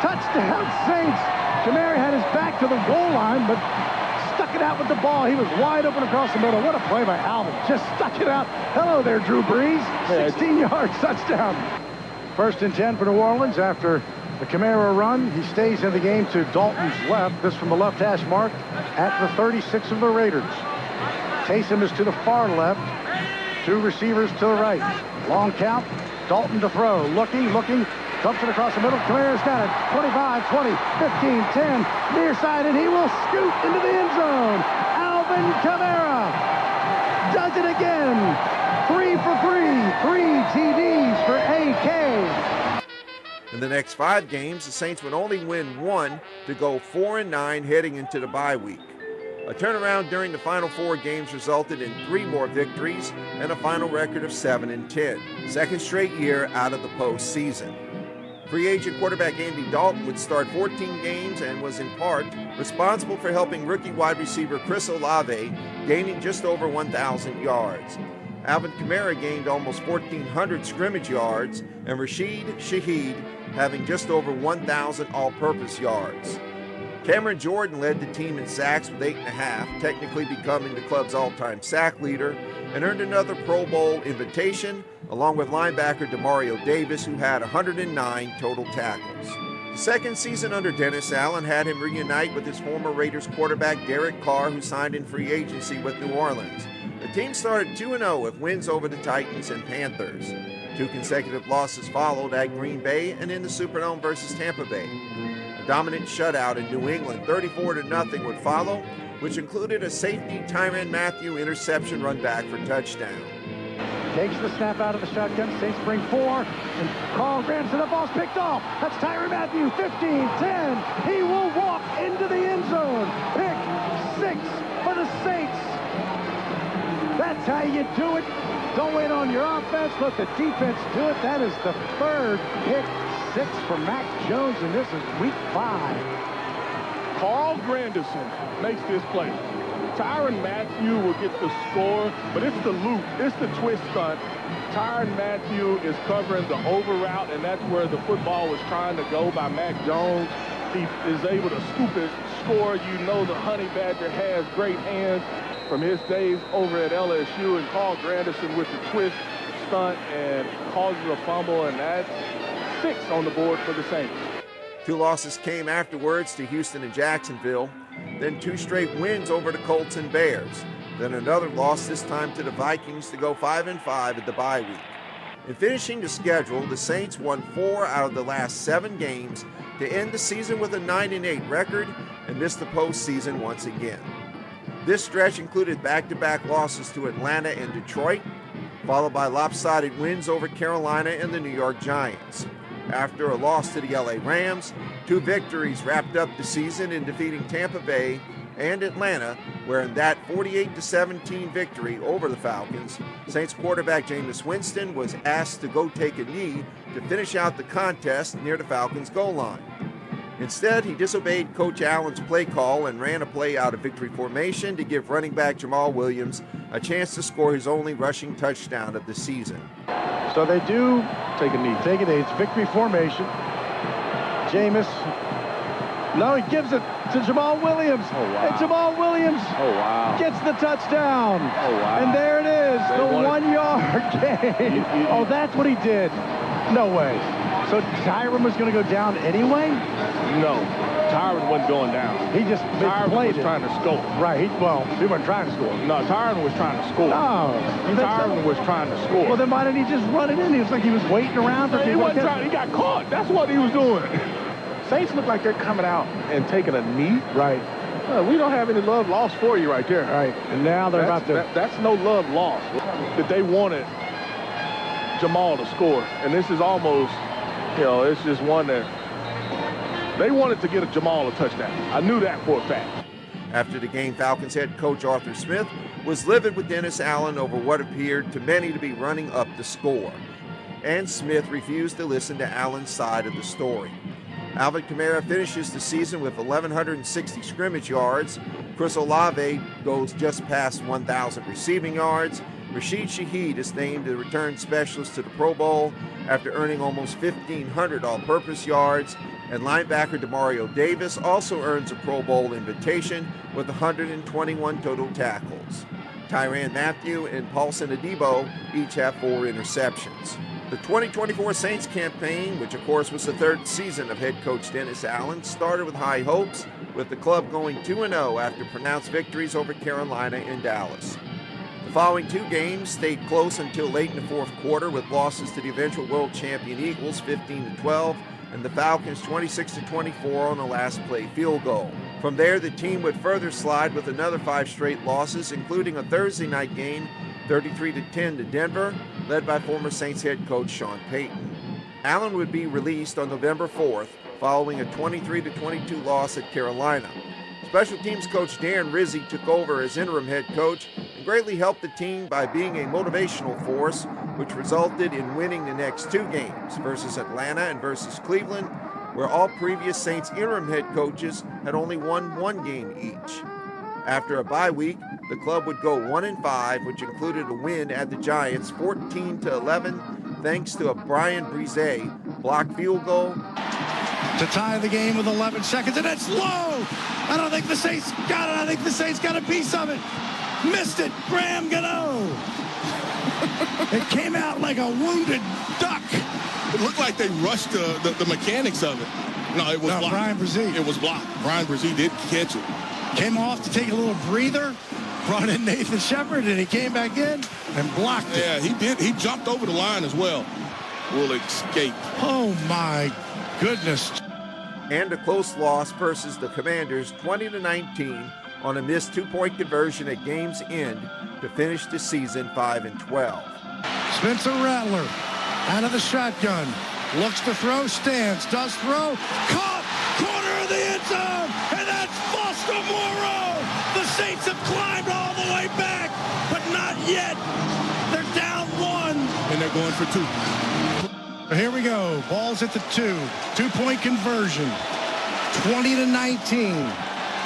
Touchdown Saints. Kamara had his back to the goal line, but stuck it out with the ball. He was wide open across the middle. What a play by Alvin. Just stuck it out. Hello there, Drew Brees. 16 yards, touchdown. 1st and 10 for New Orleans after the Kamara run. He stays in the game to Dalton's left. This from the left hash mark at the 36 of the Raiders. Taysom is to the far left. 2 receivers to the right. Long count. Dalton to throw. Looking. Dumps it across the middle. Kamara's got it. 25, 20, 15, 10. Near side, and he will scoot into the end zone. Alvin Kamara does it again. 3 for 3. 3 TDs for AK. In the next 5 games, the Saints would only win 1 to go 4-9 heading into the bye week. A turnaround during the final 4 games resulted in 3 more victories and a final record of 7-10, second straight year out of the postseason. Free agent quarterback Andy Dalton would start 14 games and was in part responsible for helping rookie wide receiver Chris Olave gaining just over 1,000 yards. Alvin Kamara gained almost 1,400 scrimmage yards, and Rashid Shaheed having just over 1,000 all-purpose yards. Cameron Jordan led the team in sacks with 8.5, technically becoming the club's all-time sack leader, and earned another Pro Bowl invitation, along with linebacker Demario Davis, who had 109 total tackles. The second season under Dennis Allen had him reunite with his former Raiders quarterback Derek Carr, who signed in free agency with New Orleans. The team started 2-0 with wins over the Titans and Panthers. 2 consecutive losses followed at Green Bay and in the Superdome versus Tampa Bay. A dominant shutout in New England, 34-0, would follow, which included a safety Tyrann Mathieu interception run back for touchdown. Takes the snap out of the shotgun. Saints bring 4. And Carl Grandison, the ball's picked off. That's Tyrann Mathieu. 15, 10. He will walk into the end zone. Pick 6 for the Saints. That's how you do it. Don't wait on your offense. Let the defense do it. That is the 3rd pick 6 for Mac Jones, and this is week 5. Carl Grandison makes this play. Tyrann Mathieu will get the score, but it's the loop. It's the twist stunt. Tyrann Mathieu is covering the over route, and that's where the football was trying to go by Mac Jones. He is able to scoop it, score. You know the Honey Badger has great hands from his days over at LSU, and Carl Grandison with the twist stunt and causes a fumble, and that's 6 on the board for the Saints. 2 losses came afterwards to Houston and Jacksonville, then 2 straight wins over the Colts and Bears, then another loss, this time to the Vikings, to go 5-5 at the bye week. In finishing the schedule, the Saints won 4 out of the last 7 games to end the season with a 9-8 record and missed the postseason once again. This stretch included back-to-back losses to Atlanta and Detroit, followed by lopsided wins over Carolina and the New York Giants. After a loss to the LA Rams, 2 victories wrapped up the season in defeating Tampa Bay and Atlanta, where in that 48-17 victory over the Falcons, Saints quarterback Jameis Winston was asked to go take a knee to finish out the contest near the Falcons' goal line. Instead, he disobeyed Coach Allen's play call and ran a play out of victory formation to give running back Jamal Williams a chance to score his only rushing touchdown of the season. So they do take a knee. Take a knee. It's victory formation. Jameis. No, he gives it to Jamal Williams. Oh, wow. And Jamal Williams gets the touchdown. Oh, wow. And there it is, the 1-yard gain. Oh, that's what he did. No way. So Tyrann was going to go down anyway? No, Tyrann wasn't going down. He just Tyrann was trying to score. Right, he wasn't trying to score. No, Tyrann was trying to score. No. Tyrann was trying to score. Well, then why didn't he just run it in? He was like he was waiting around for people. He wasn't trying. He got caught. That's what he was doing. Saints look like they're coming out and taking a knee. Right. We don't have any love lost for you right there. Right. And now they're about to... That's no love lost. That they wanted Jamal to score. And this is almost, it's just one that they wanted to get Jamal a touchdown. I knew that for a fact. After the game, Falcons head coach Arthur Smith was livid with Dennis Allen over what appeared to many to be running up the score. And Smith refused to listen to Allen's side of the story. Alvin Kamara finishes the season with 1,160 scrimmage yards. Chris Olave goes just past 1,000 receiving yards. Rashid Shaheed is named the return specialist to the Pro Bowl after earning almost 1,500 all-purpose yards. And linebacker Demario Davis also earns a Pro Bowl invitation with 121 total tackles. Tyrann Mathieu and Paulson Adebo each have 4 interceptions. The 2024 Saints campaign, which of course was the 3rd season of head coach Dennis Allen, started with high hopes, with the club going 2-0 after pronounced victories over Carolina and Dallas. The following 2 games stayed close until late in the 4th quarter, with losses to the eventual world champion Eagles 15-12 and the Falcons 26-24 on the last play field goal. From there, the team would further slide with another 5 straight losses, including a Thursday night game 33-10 to Denver, led by former Saints head coach Sean Payton. Allen would be released on November 4th, following a 23-22 loss at Carolina. Special teams coach Darren Rizzi took over as interim head coach and greatly helped the team by being a motivational force, which resulted in winning the next 2 games versus Atlanta and versus Cleveland, where all previous Saints interim head coaches had only won 1 game each. After a bye week, the club would go 1-5, which included a win at the Giants 14-11, thanks to a Brian Brise blocked field goal to tie the game with 11 seconds, and it's low. I don't think the Saints got it. I think the Saints got a piece of it. Missed it. Graham Gano. It came out like a wounded duck. It looked like they rushed the mechanics of it. No, it was blocked. Brian Brise. It was blocked. Brian Brise did catch it. Came off to take a little breather, brought in Nathan Shepard, and he came back in and blocked it. Yeah, he did. He jumped over the line as well. Will escape. Oh, my goodness. And a close loss versus the Commanders 20-19 on a missed 2-point conversion at game's end to finish the season 5-12. Spencer Rattler out of the shotgun. Looks to throw, stands, does throw. Caught! Corner of the end zone! And that's Foster Moreau! The Saints have climbed all the way back, but not yet. They're down one. And they're going for two. Here we go. Ball's at the 2. 2-point conversion. 20-19.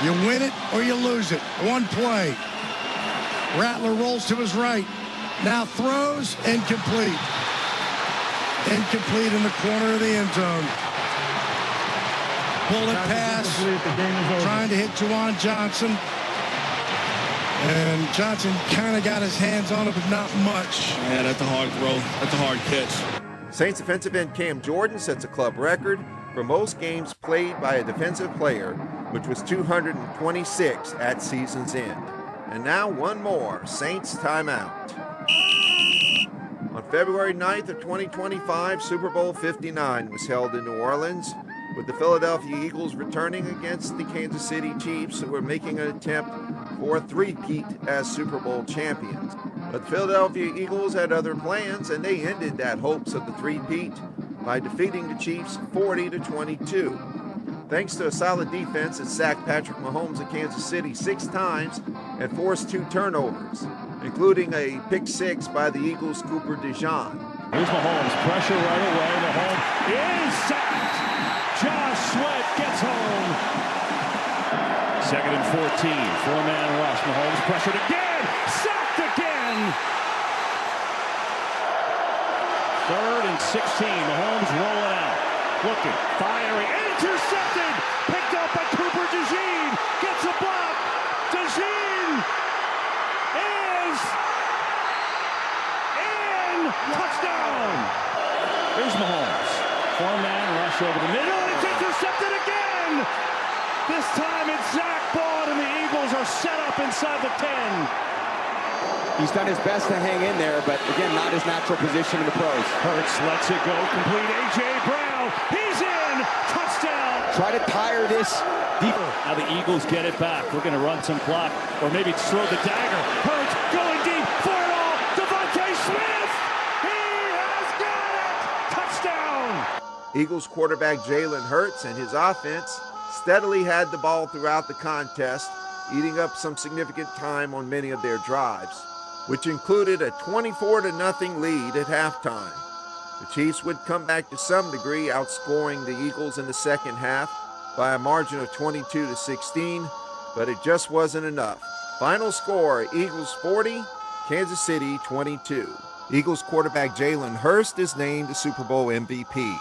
You win it or you lose it. One play. Rattler rolls to his right. Now throws, incomplete. Incomplete in the corner of the end zone. Bullet pass. Trying to hit Juwan Johnson. And Johnson kind of got his hands on it, but not much. Yeah, that's a hard throw. That's a hard catch. Saints defensive end Cam Jordan sets a club record for most games played by a defensive player, which was 226 at season's end. And now one more Saints timeout. On February 9th of 2025, Super Bowl 59 was held in New Orleans, with the Philadelphia Eagles returning against the Kansas City Chiefs, who were making an attempt for a three-peat as Super Bowl champions. But the Philadelphia Eagles had other plans, and they ended that hopes of the three-peat by defeating the Chiefs 40-22. Thanks to a solid defense that sacked Patrick Mahomes of Kansas City 6 times and forced 2 turnovers, including a pick 6 by the Eagles' Cooper DeJean. Here's Mahomes, pressure right away. Mahomes is sacked. Josh Sweat gets home. 2nd and 14, 4-man rush. Mahomes pressured again, sacked again. 3rd and 16, Mahomes rolling out, looking, firing, intercepted, picked up by Cooper DeJean, gets a block. DeJean is in, touchdown. Here's Mahomes, 4-man rush over the middle, and it's intercepted again. This time it's Zach Bond, and the Eagles are set up inside the 10. He's done his best to hang in there, but again, not his natural position in the pros. Hurts lets it go, complete. A.J. Brown, he's in, touchdown. Try to tire this deeper. Now the Eagles get it back. We're going to run some clock, or maybe throw the dagger. Hurts going deep for it all. Devontae Smith, he has got it, touchdown. Eagles quarterback Jalen Hurts and his offense steadily had the ball throughout the contest, eating up some significant time on many of their drives, which included a 24-0 lead at halftime. The Chiefs would come back to some degree, outscoring the Eagles in the second half by a margin of 22-16, but it just wasn't enough. Final score, Eagles 40, Kansas City 22. Eagles quarterback Jalen Hurts is named the Super Bowl MVP.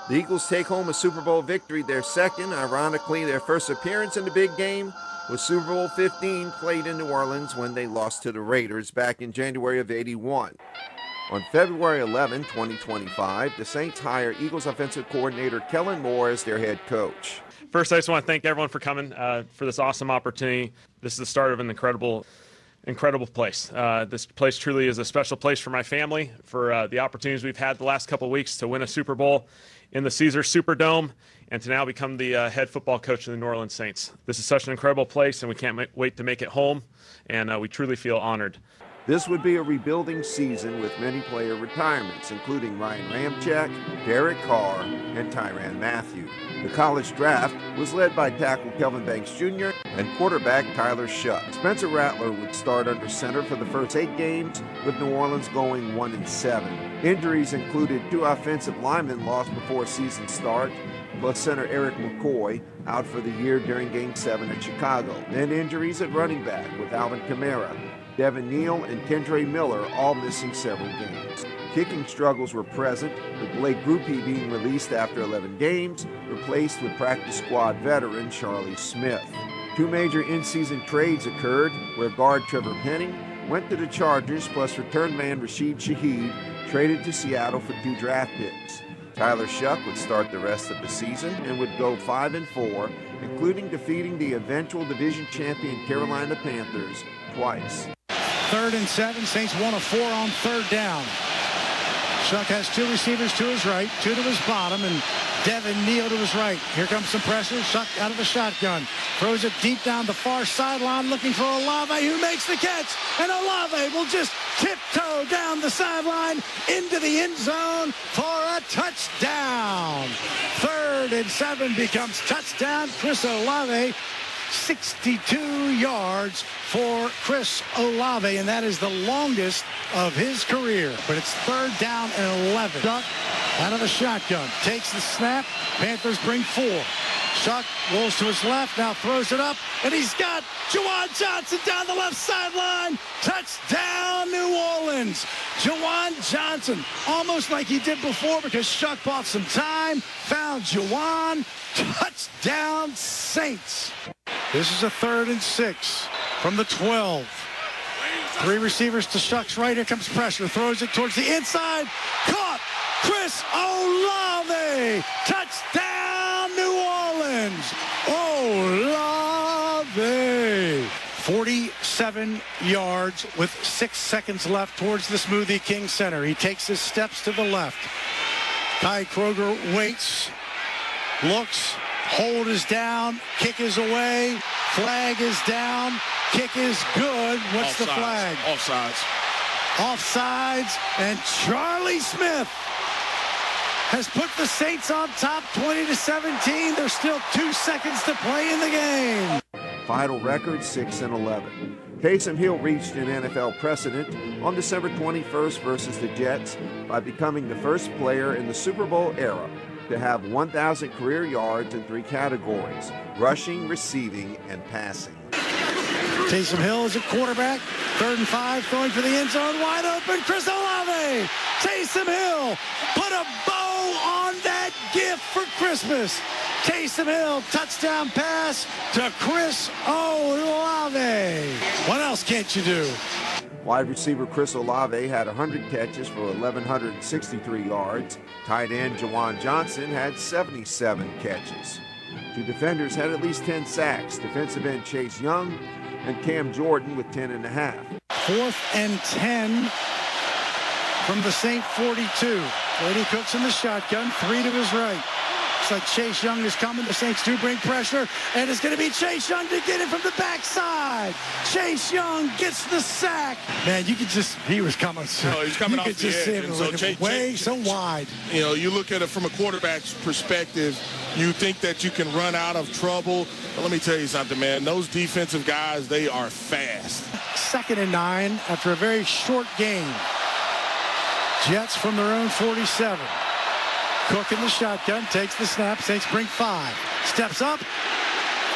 The Eagles take home a Super Bowl victory, their second, ironically their first appearance in the big game was Super Bowl 15, played in New Orleans when they lost to the Raiders back in January of '81. On February 11, 2025, the Saints hire Eagles offensive coordinator Kellen Moore as their head coach. First, I just want to thank everyone for coming for this awesome opportunity. This is the start of an incredible place. This place truly is a special place for my family, for the opportunities we've had the last couple of weeks to win a Super Bowl in the Caesars Superdome, and to now become the head football coach of the New Orleans Saints. This is such an incredible place, and we can't wait to make it home, and we truly feel honored. This would be a rebuilding season with many player retirements, including Ryan Ramczyk, Derek Carr, and Tyrann Mathieu. The college draft was led by tackle Kelvin Banks Jr. and quarterback Tyler Shuck. Spencer Rattler would start under center for the first 8 games, with New Orleans going 1-7. Injuries included 2 offensive linemen lost before season start, plus center Eric McCoy out for the year during Game 7 at Chicago. Then injuries at running back with Alvin Kamara, Devin Neal, and Kendre Miller all missing several games. Kicking struggles were present, with Blake Grupe being released after 11 games, replaced with practice squad veteran Charlie Smith. 2 major in-season trades occurred, where guard Trevor Penning went to the Chargers, plus return man Rashid Shaheed traded to Seattle for 2 draft picks. Tyler Shuck would start the rest of the season and would go 5-4, including defeating the eventual division champion Carolina Panthers twice. 3rd and 7, Saints 1 of 4 on 3rd down. Shuck has two receivers to his right, two to his bottom, and Devin Neal to his right. Here comes some pressure. Shuck out of the shotgun. Throws it deep down the far sideline looking for Olave, who makes the catch. And Olave will just tiptoe down the sideline into the end zone for a touchdown. 3rd and 7 becomes touchdown. Chris Olave, 62 yards for Chris Olave, and that is the longest of his career. But it's 3rd down and 11. Shuck out of the shotgun, takes the snap. Panthers bring 4. Shuck rolls to his left, now throws it up, and he's got Juwan Johnson down the left sideline. Touchdown, New Orleans. Juwan Johnson, almost like he did before because Shuck bought some time, found Juwan. Touchdown, Saints. This is a 3rd and 6 from the 12. 3 receivers to Shuck's right. Here comes pressure. Throws it towards the inside. Caught. Chris Olave. Touchdown, New Orleans. Olave. 47 yards with 6 seconds left towards the Smoothie King Center. He takes his steps to the left. Kai Kroger waits. Looks. Hold is down. Kick is away. Flag is down. Kick is good. What's the flag? Offsides. Offsides. And Charlie Smith has put the Saints on top 20-17. There's still 2 seconds to play in the game. Final record 6-11. Taysom Hill reached an NFL precedent on December 21st versus the Jets by becoming the first player in the Super Bowl era to have 1,000 career yards in 3 categories: rushing, receiving, and passing. Taysom Hill is at quarterback. 3rd and 5, throwing for the end zone. Wide open, Chris Olave. Taysom Hill put a bow on that gift for Christmas. Taysom Hill, touchdown pass to Chris Olave. What else can't you do? Wide receiver Chris Olave had 100 catches for 1,163 yards. Tight end Juwan Johnson had 77 catches. 2 defenders had at least 10 sacks. Defensive end Chase Young and Cam Jordan with 10.5. 4th and 10 from the Saint 42. Brady Cook's in the shotgun, 3 to his right. Looks like Chase Young is coming. The Saints do bring pressure, and it's going to be Chase Young to get it from the backside. Chase Young gets the sack. Man, you could just, he was coming. No, he's coming off the edge. And so so wide. You know, you look at it from a quarterback's perspective, you think that you can run out of trouble. But let me tell you something, man. Those defensive guys, they are fast. 2nd and 9 after a very short game. Jets from their own 47. Cook in the shotgun, takes the snap. Saints bring 5. Steps up,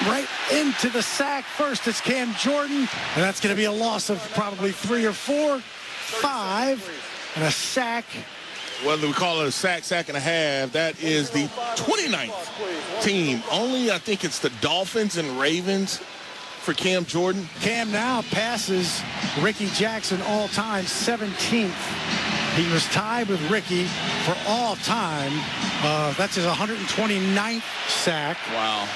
right into the sack. First, it's Cam Jordan, and that's going to be a loss of probably 3 or 4. 5, and a sack. Whether we call it a sack and a half, that is the 29th team. Only, I think it's the Dolphins and Ravens for Cam Jordan. Cam now passes Ricky Jackson all time, 17th. He was tied with Ricky for all time. That's his 129th sack. Wow.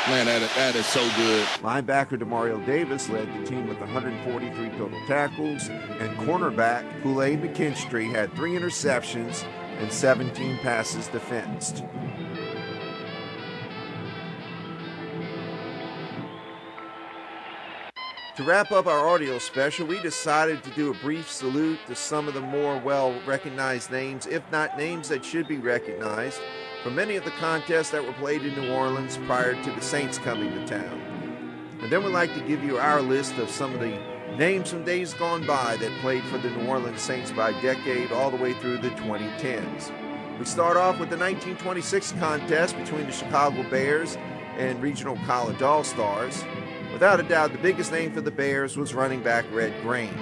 Man, that is so good. Linebacker Demario Davis led the team with 143 total tackles, and cornerback Kool-Aid McKinstry had 3 interceptions and 17 passes defensed. To wrap up our audio special, we decided to do a brief salute to some of the more well-recognized names, if not names that should be recognized, from many of the contests that were played in New Orleans prior to the Saints coming to town. And then we'd like to give you our list of some of the names from days gone by that played for the New Orleans Saints by decade all the way through the 2010s. We start off with the 1926 contest between the Chicago Bears and Regional College All-Stars. Without a doubt, the biggest name for the Bears was running back Red Grange.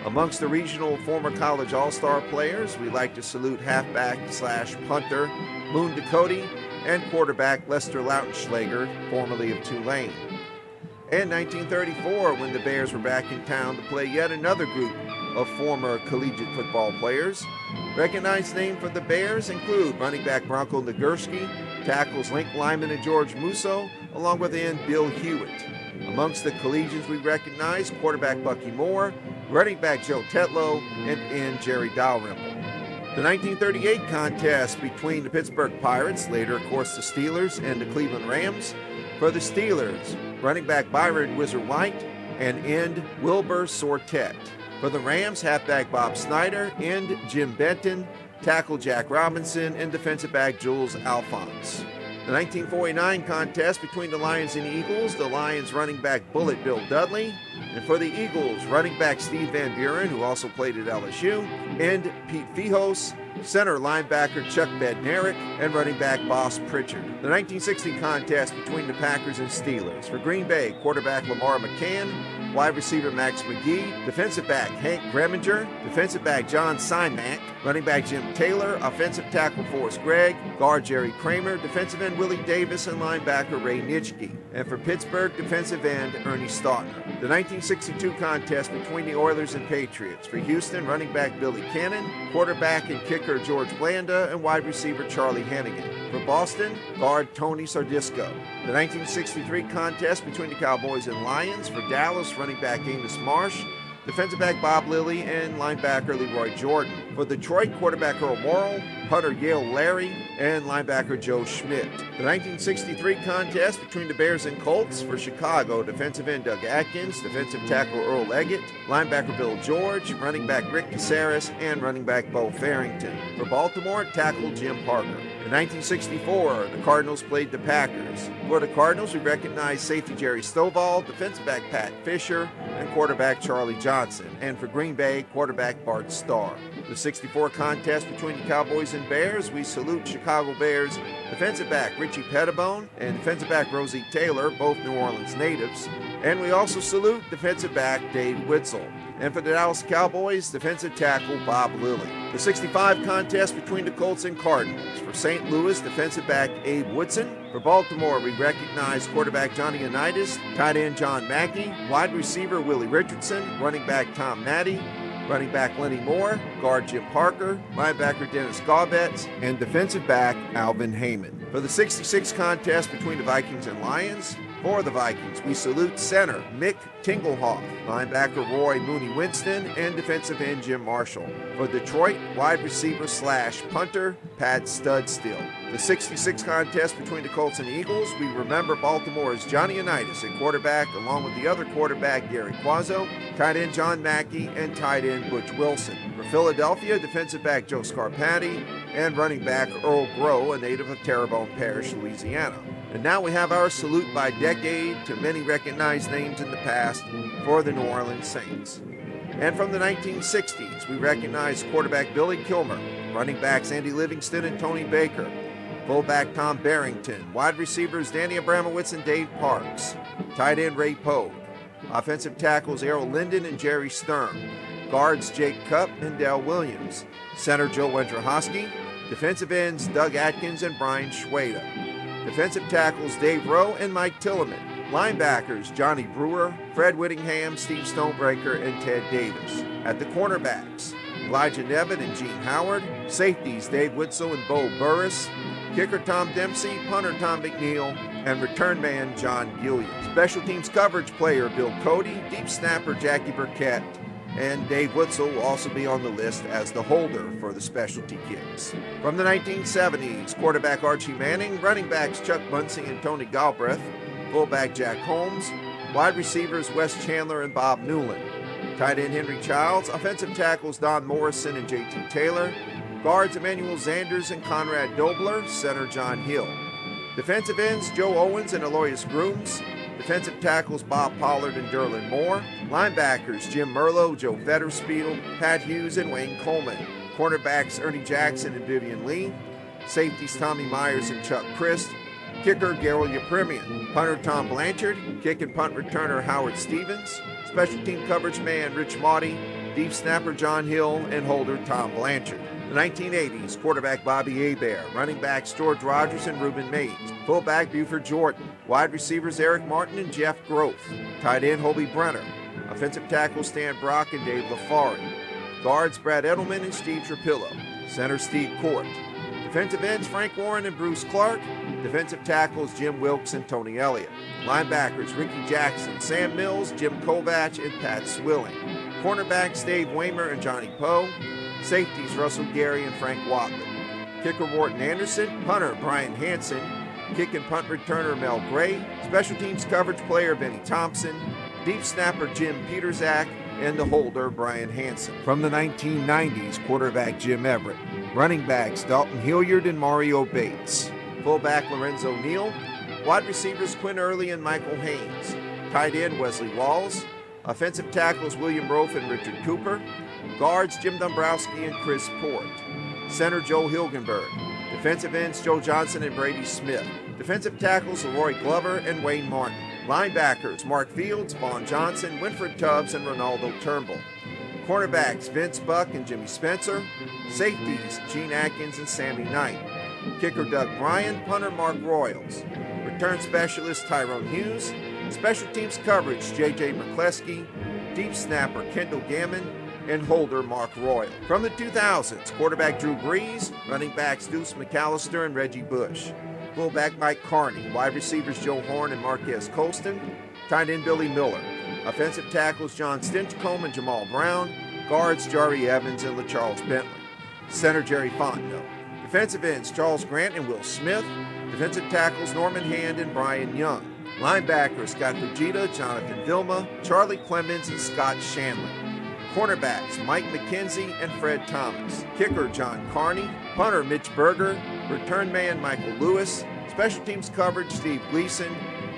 Amongst the regional former college all-star players, we like to salute halfback/punter Moon Ducote and quarterback Lester Lautenschlager, formerly of Tulane. And 1934, when the Bears were back in town to play yet another group of former collegiate football players. Recognized names for the Bears include running back Bronco Nagurski, tackles Link Lyman and George Musso, along with end Bill Hewitt. Amongst the collegians we recognize, quarterback Bucky Moore, running back Joe Tetlow, and end Jerry Dalrymple. The 1938 contest between the Pittsburgh Pirates, later, of course, the Steelers, and the Cleveland Rams. For the Steelers, running back Byron Whizzer White and end Wilbur Sortet. For the Rams, halfback Bob Snyder, end Jim Benton, tackle Jack Robinson, and defensive back Jules Alphonse. The 1949 contest between the Lions and Eagles, the Lions running back Bullet Bill Dudley, and for the Eagles, running back Steve Van Buren, who also played at LSU, and Pete Fijos, center linebacker Chuck Bednarik, and running back Boss Pritchard. The 1960 contest between the Packers and Steelers. For Green Bay, quarterback Lamar McCann, wide receiver Max McGee, defensive back Hank Greminger, defensive back John Simak, running back Jim Taylor, offensive tackle Forrest Gregg, guard Jerry Kramer, defensive end Willie Davis, and linebacker Ray Nitschke. And for Pittsburgh, defensive end Ernie Stautner. The 1962 contest between the Oilers and Patriots. For Houston, running back Billy Cannon, quarterback and kicker George Blanda, and wide receiver Charlie Hannigan. For Boston, guard Tony Sardisco. The 1963 contest between the Cowboys and Lions. For Dallas, running back Amos Marsh, defensive back Bob Lilly, and linebacker Leroy Jordan. For Detroit, quarterback Earl Morrall, punter Yale Larry, and linebacker Joe Schmidt. The 1963 contest between the Bears and Colts. For Chicago, defensive end Doug Atkins, defensive tackle Earl Leggett, linebacker Bill George, running back Rick Caceres, and running back Bo Farrington. For Baltimore, tackle Jim Parker. In 1964, the Cardinals played the Packers. For the Cardinals, we recognize safety Jerry Stovall, defensive back Pat Fisher, and quarterback Charlie Johnson. And for Green Bay, quarterback Bart Starr. The 64 contest between the Cowboys and Bears, we salute Chicago Bears defensive back Richie Pettibone and defensive back Rosie Taylor, both New Orleans natives. And we also salute defensive back Dave Witzel. And for the Dallas Cowboys, defensive tackle Bob Lilly. The 65 contest between the Colts and Cardinals. For St. Louis, defensive back Abe Woodson. For Baltimore, we recognize quarterback Johnny Unitas, tight end John Mackey, wide receiver Willie Richardson, running back Tom Natty, running back Lenny Moore, guard Jim Parker, linebacker Dennis Gaubetz, and defensive back Alvin Heyman. For the 66 contest between the Vikings and Lions, for the Vikings, we salute center Mick Tingelhoff, linebacker Roy Mooney Winston, and defensive end Jim Marshall. For Detroit, wide receiver / punter Pat Studstill. The 66 contest between the Colts and Eagles, we remember Baltimore's Johnny Unitas at quarterback, along with the other quarterback Gary Quazzo, tight end John Mackey, and tight end Butch Wilson. For Philadelphia, defensive back Joe Scarpati, and running back Earl Groh, a native of Terrebonne Parish, Louisiana. And now we have our salute by decade to many recognized names in the past for the New Orleans Saints. And from the 1960s, we recognize quarterback Billy Kilmer, running backs Andy Livingston and Tony Baker, fullback Tom Barrington, wide receivers Danny Abramowitz and Dave Parks, tight end Ray Pogue, offensive tackles Errol Linden and Jerry Stern, guards Jake Cupp and Dale Williams, center Joe Wendrowski, defensive ends Doug Atkins and Brian Schweda, defensive tackles Dave Rowe and Mike Tilleman, linebackers Johnny Brewer, Fred Whittingham, Steve Stonebreaker, and Ted Davis. At the cornerbacks, Elijah Nevitt and Gene Howard, safeties Dave Witzel and Bo Burris, kicker Tom Dempsey, punter Tom McNeil, and return man John Gilliam. Special teams coverage player Bill Cody, deep snapper Jackie Burkett, and Dave Witzel will also be on the list as the holder for the specialty kicks. From the 1970s, quarterback Archie Manning, running backs Chuck Muncie and Tony Galbraith, fullback Jack Holmes, wide receivers Wes Chandler and Bob Newland, tight end Henry Childs, offensive tackles Don Morrison and J.T. Taylor, guards Emmanuel Zanders and Conrad Dobler, center John Hill, defensive ends Joe Owens and Aloysius Grooms, defensive tackles Bob Pollard and Derlin Moore, linebackers Jim Merlo, Joe Fetterspiel, Pat Hughes, and Wayne Coleman, cornerbacks Ernie Jackson and Vivian Lee, safeties Tommy Myers and Chuck Christ, kicker Gerald Yepremian, punter Tom Blanchard, kick and punt returner Howard Stevens, special team coverage man Rich Maudie, deep snapper John Hill, and holder Tom Blanchard. The 1980s, quarterback Bobby Hebert, running backs George Rogers and Reuben Mays, fullback Buford Jordan, wide receivers Eric Martin and Jeff Groth, tight end Hobie Brenner, offensive tackles Stan Brock and Dave LaFari, guards Brad Edelman and Steve Trapillo, center Steve Court, defensive ends Frank Warren and Bruce Clark, defensive tackles Jim Wilkes and Tony Elliott, linebackers Ricky Jackson, Sam Mills, Jim Kovach, and Pat Swilling, cornerbacks Dave Waymer and Johnny Poe, Safeties Russell Gary and Frank Watley. Kicker Wharton Anderson, punter Brian Hansen, kick and punt returner Mel Gray, special teams coverage player Benny Thompson, deep snapper Jim Peterzak, and the holder Brian Hansen. From the 1990s, quarterback Jim Everett. Running backs Dalton Hilliard and Mario Bates. Fullback Lorenzo Neal. Wide receivers Quinn Early and Michael Haynes. Tight end Wesley Walls. Offensive tackles William Rofe and Richard Cooper. Guards Jim Dombrowski and Chris Port. Center Joe Hilgenberg. Defensive ends Joe Johnson and Brady Smith. Defensive tackles Leroy Glover and Wayne Martin. Linebackers Mark Fields, Vaughn Johnson, Winfred Tubbs, and Ronaldo Turnbull. Cornerbacks Vince Buck and Jimmy Spencer. Safeties Gene Atkins and Sammy Knight. Kicker Doug Bryan, punter Mark Royals. Return specialist Tyrone Hughes. Special teams coverage J.J. McCleskey. Deep snapper Kendall Gammon. And holder Mark Royal. From the 2000s, quarterback Drew Brees, running backs Deuce McAllister and Reggie Bush. Fullback Mike Carney, wide receivers Joe Horn and Marquez Colston, tight end Billy Miller. Offensive tackles John Stinchcomb and Jamal Brown, guards Jari Evans and LaCharles Bentley. Center Jerry Fontenot. Defensive ends Charles Grant and Will Smith. Defensive tackles Norman Hand and Brian Young. Linebackers Scott Fujita, Jonathan Vilma, Charlie Clemens, and Scott Shanley. Cornerbacks Mike McKenzie and Fred Thomas. Kicker John Carney. Punter Mitch Berger. Return man Michael Lewis. Special teams coverage Steve Gleason.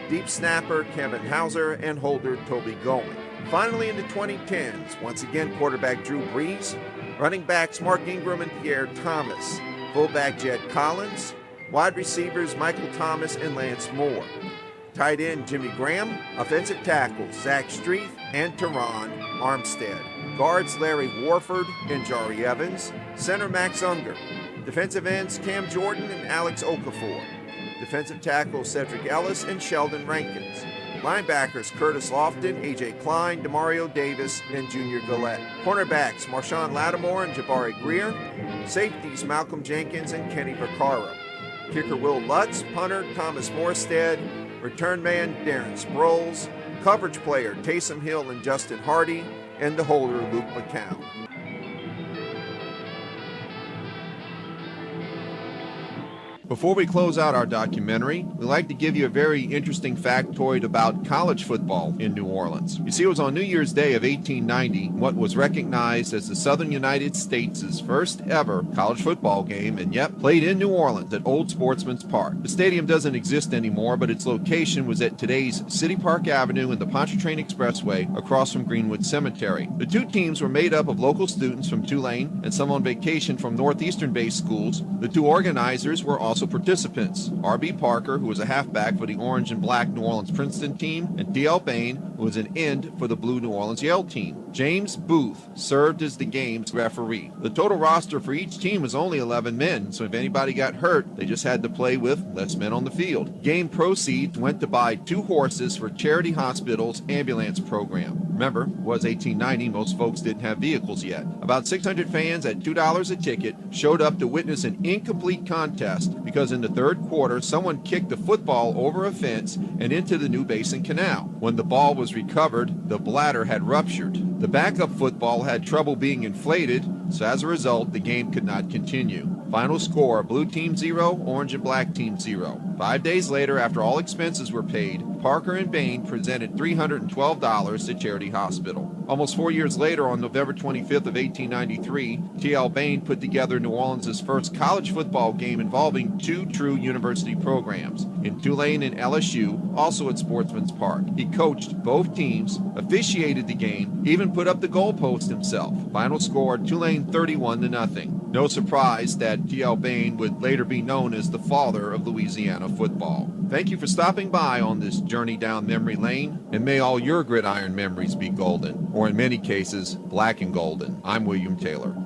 Deep snapper Kevin Hauser and holder Toby Going. Finally in the 2010s, once again quarterback Drew Brees. Running backs Mark Ingram and Pierre Thomas. Fullback Jed Collins. Wide receivers Michael Thomas and Lance Moore. Tight end Jimmy Graham. Offensive tackles Zach Streeth and Teron Armstead. Guards Larry Warford and Jari Evans. Center Max Unger. Defensive ends Cam Jordan and Alex Okafor. Defensive tackles Cedric Ellis and Sheldon Rankins. Linebackers Curtis Lofton, A.J. Klein, Demario Davis, and Junior Gillette. Cornerbacks Marshawn Lattimore and Jabari Greer. Safeties Malcolm Jenkins and Kenny Vaccaro. Kicker Will Lutz. Punter Thomas Morstead. Return man Darren Sproles. Coverage player Taysom Hill and Justin Hardy. And the holder Luke McCown. Before we close out our documentary, we'd like to give you a very interesting factoid about college football in New Orleans. You see, it was on New Year's Day of 1890, what was recognized as the Southern United States' first ever college football game, and yet played in New Orleans at Old Sportsman's Park. The stadium doesn't exist anymore, but its location was at today's City Park Avenue and the Pontchartrain Expressway across from Greenwood Cemetery. The two teams were made up of local students from Tulane and some on vacation from northeastern-based schools. The two organizers were also participants, R.B. Parker, who was a halfback for the orange and black New Orleans Princeton team, and T.L. Bain, who was an end for the blue New Orleans Yale team. James Booth served as the game's referee. The total roster for each team was only 11 men, so if anybody got hurt, they just had to play with less men on the field. Game proceeds went to buy 2 horses for Charity Hospital's ambulance program. Remember, it was 1890, most folks didn't have vehicles yet. About 600 fans at $2 a ticket showed up to witness an incomplete contest because in the third quarter, someone kicked a football over a fence and into the New Basin Canal. When the ball was recovered, the bladder had ruptured. The backup football had trouble being inflated, so as a result, the game could not continue. Final score, blue team 0, orange and black team 0. 5 days later, after all expenses were paid, Parker and Bain presented $312 to Charity Hospital. Almost 4 years later, on November 25th of 1893, T.L. Bain put together New Orleans' first college football game involving 2 true university programs, in Tulane and LSU, also at Sportsman's Park. He coached both teams, officiated the game, even put up the goalpost himself. Final score, Tulane 31-0. No surprise that T.L. Bain would later be known as the father of Louisiana football. Thank you for stopping by on this journey down memory lane, and may all your gridiron memories be golden, or in many cases, black and golden. I'm William Taylor.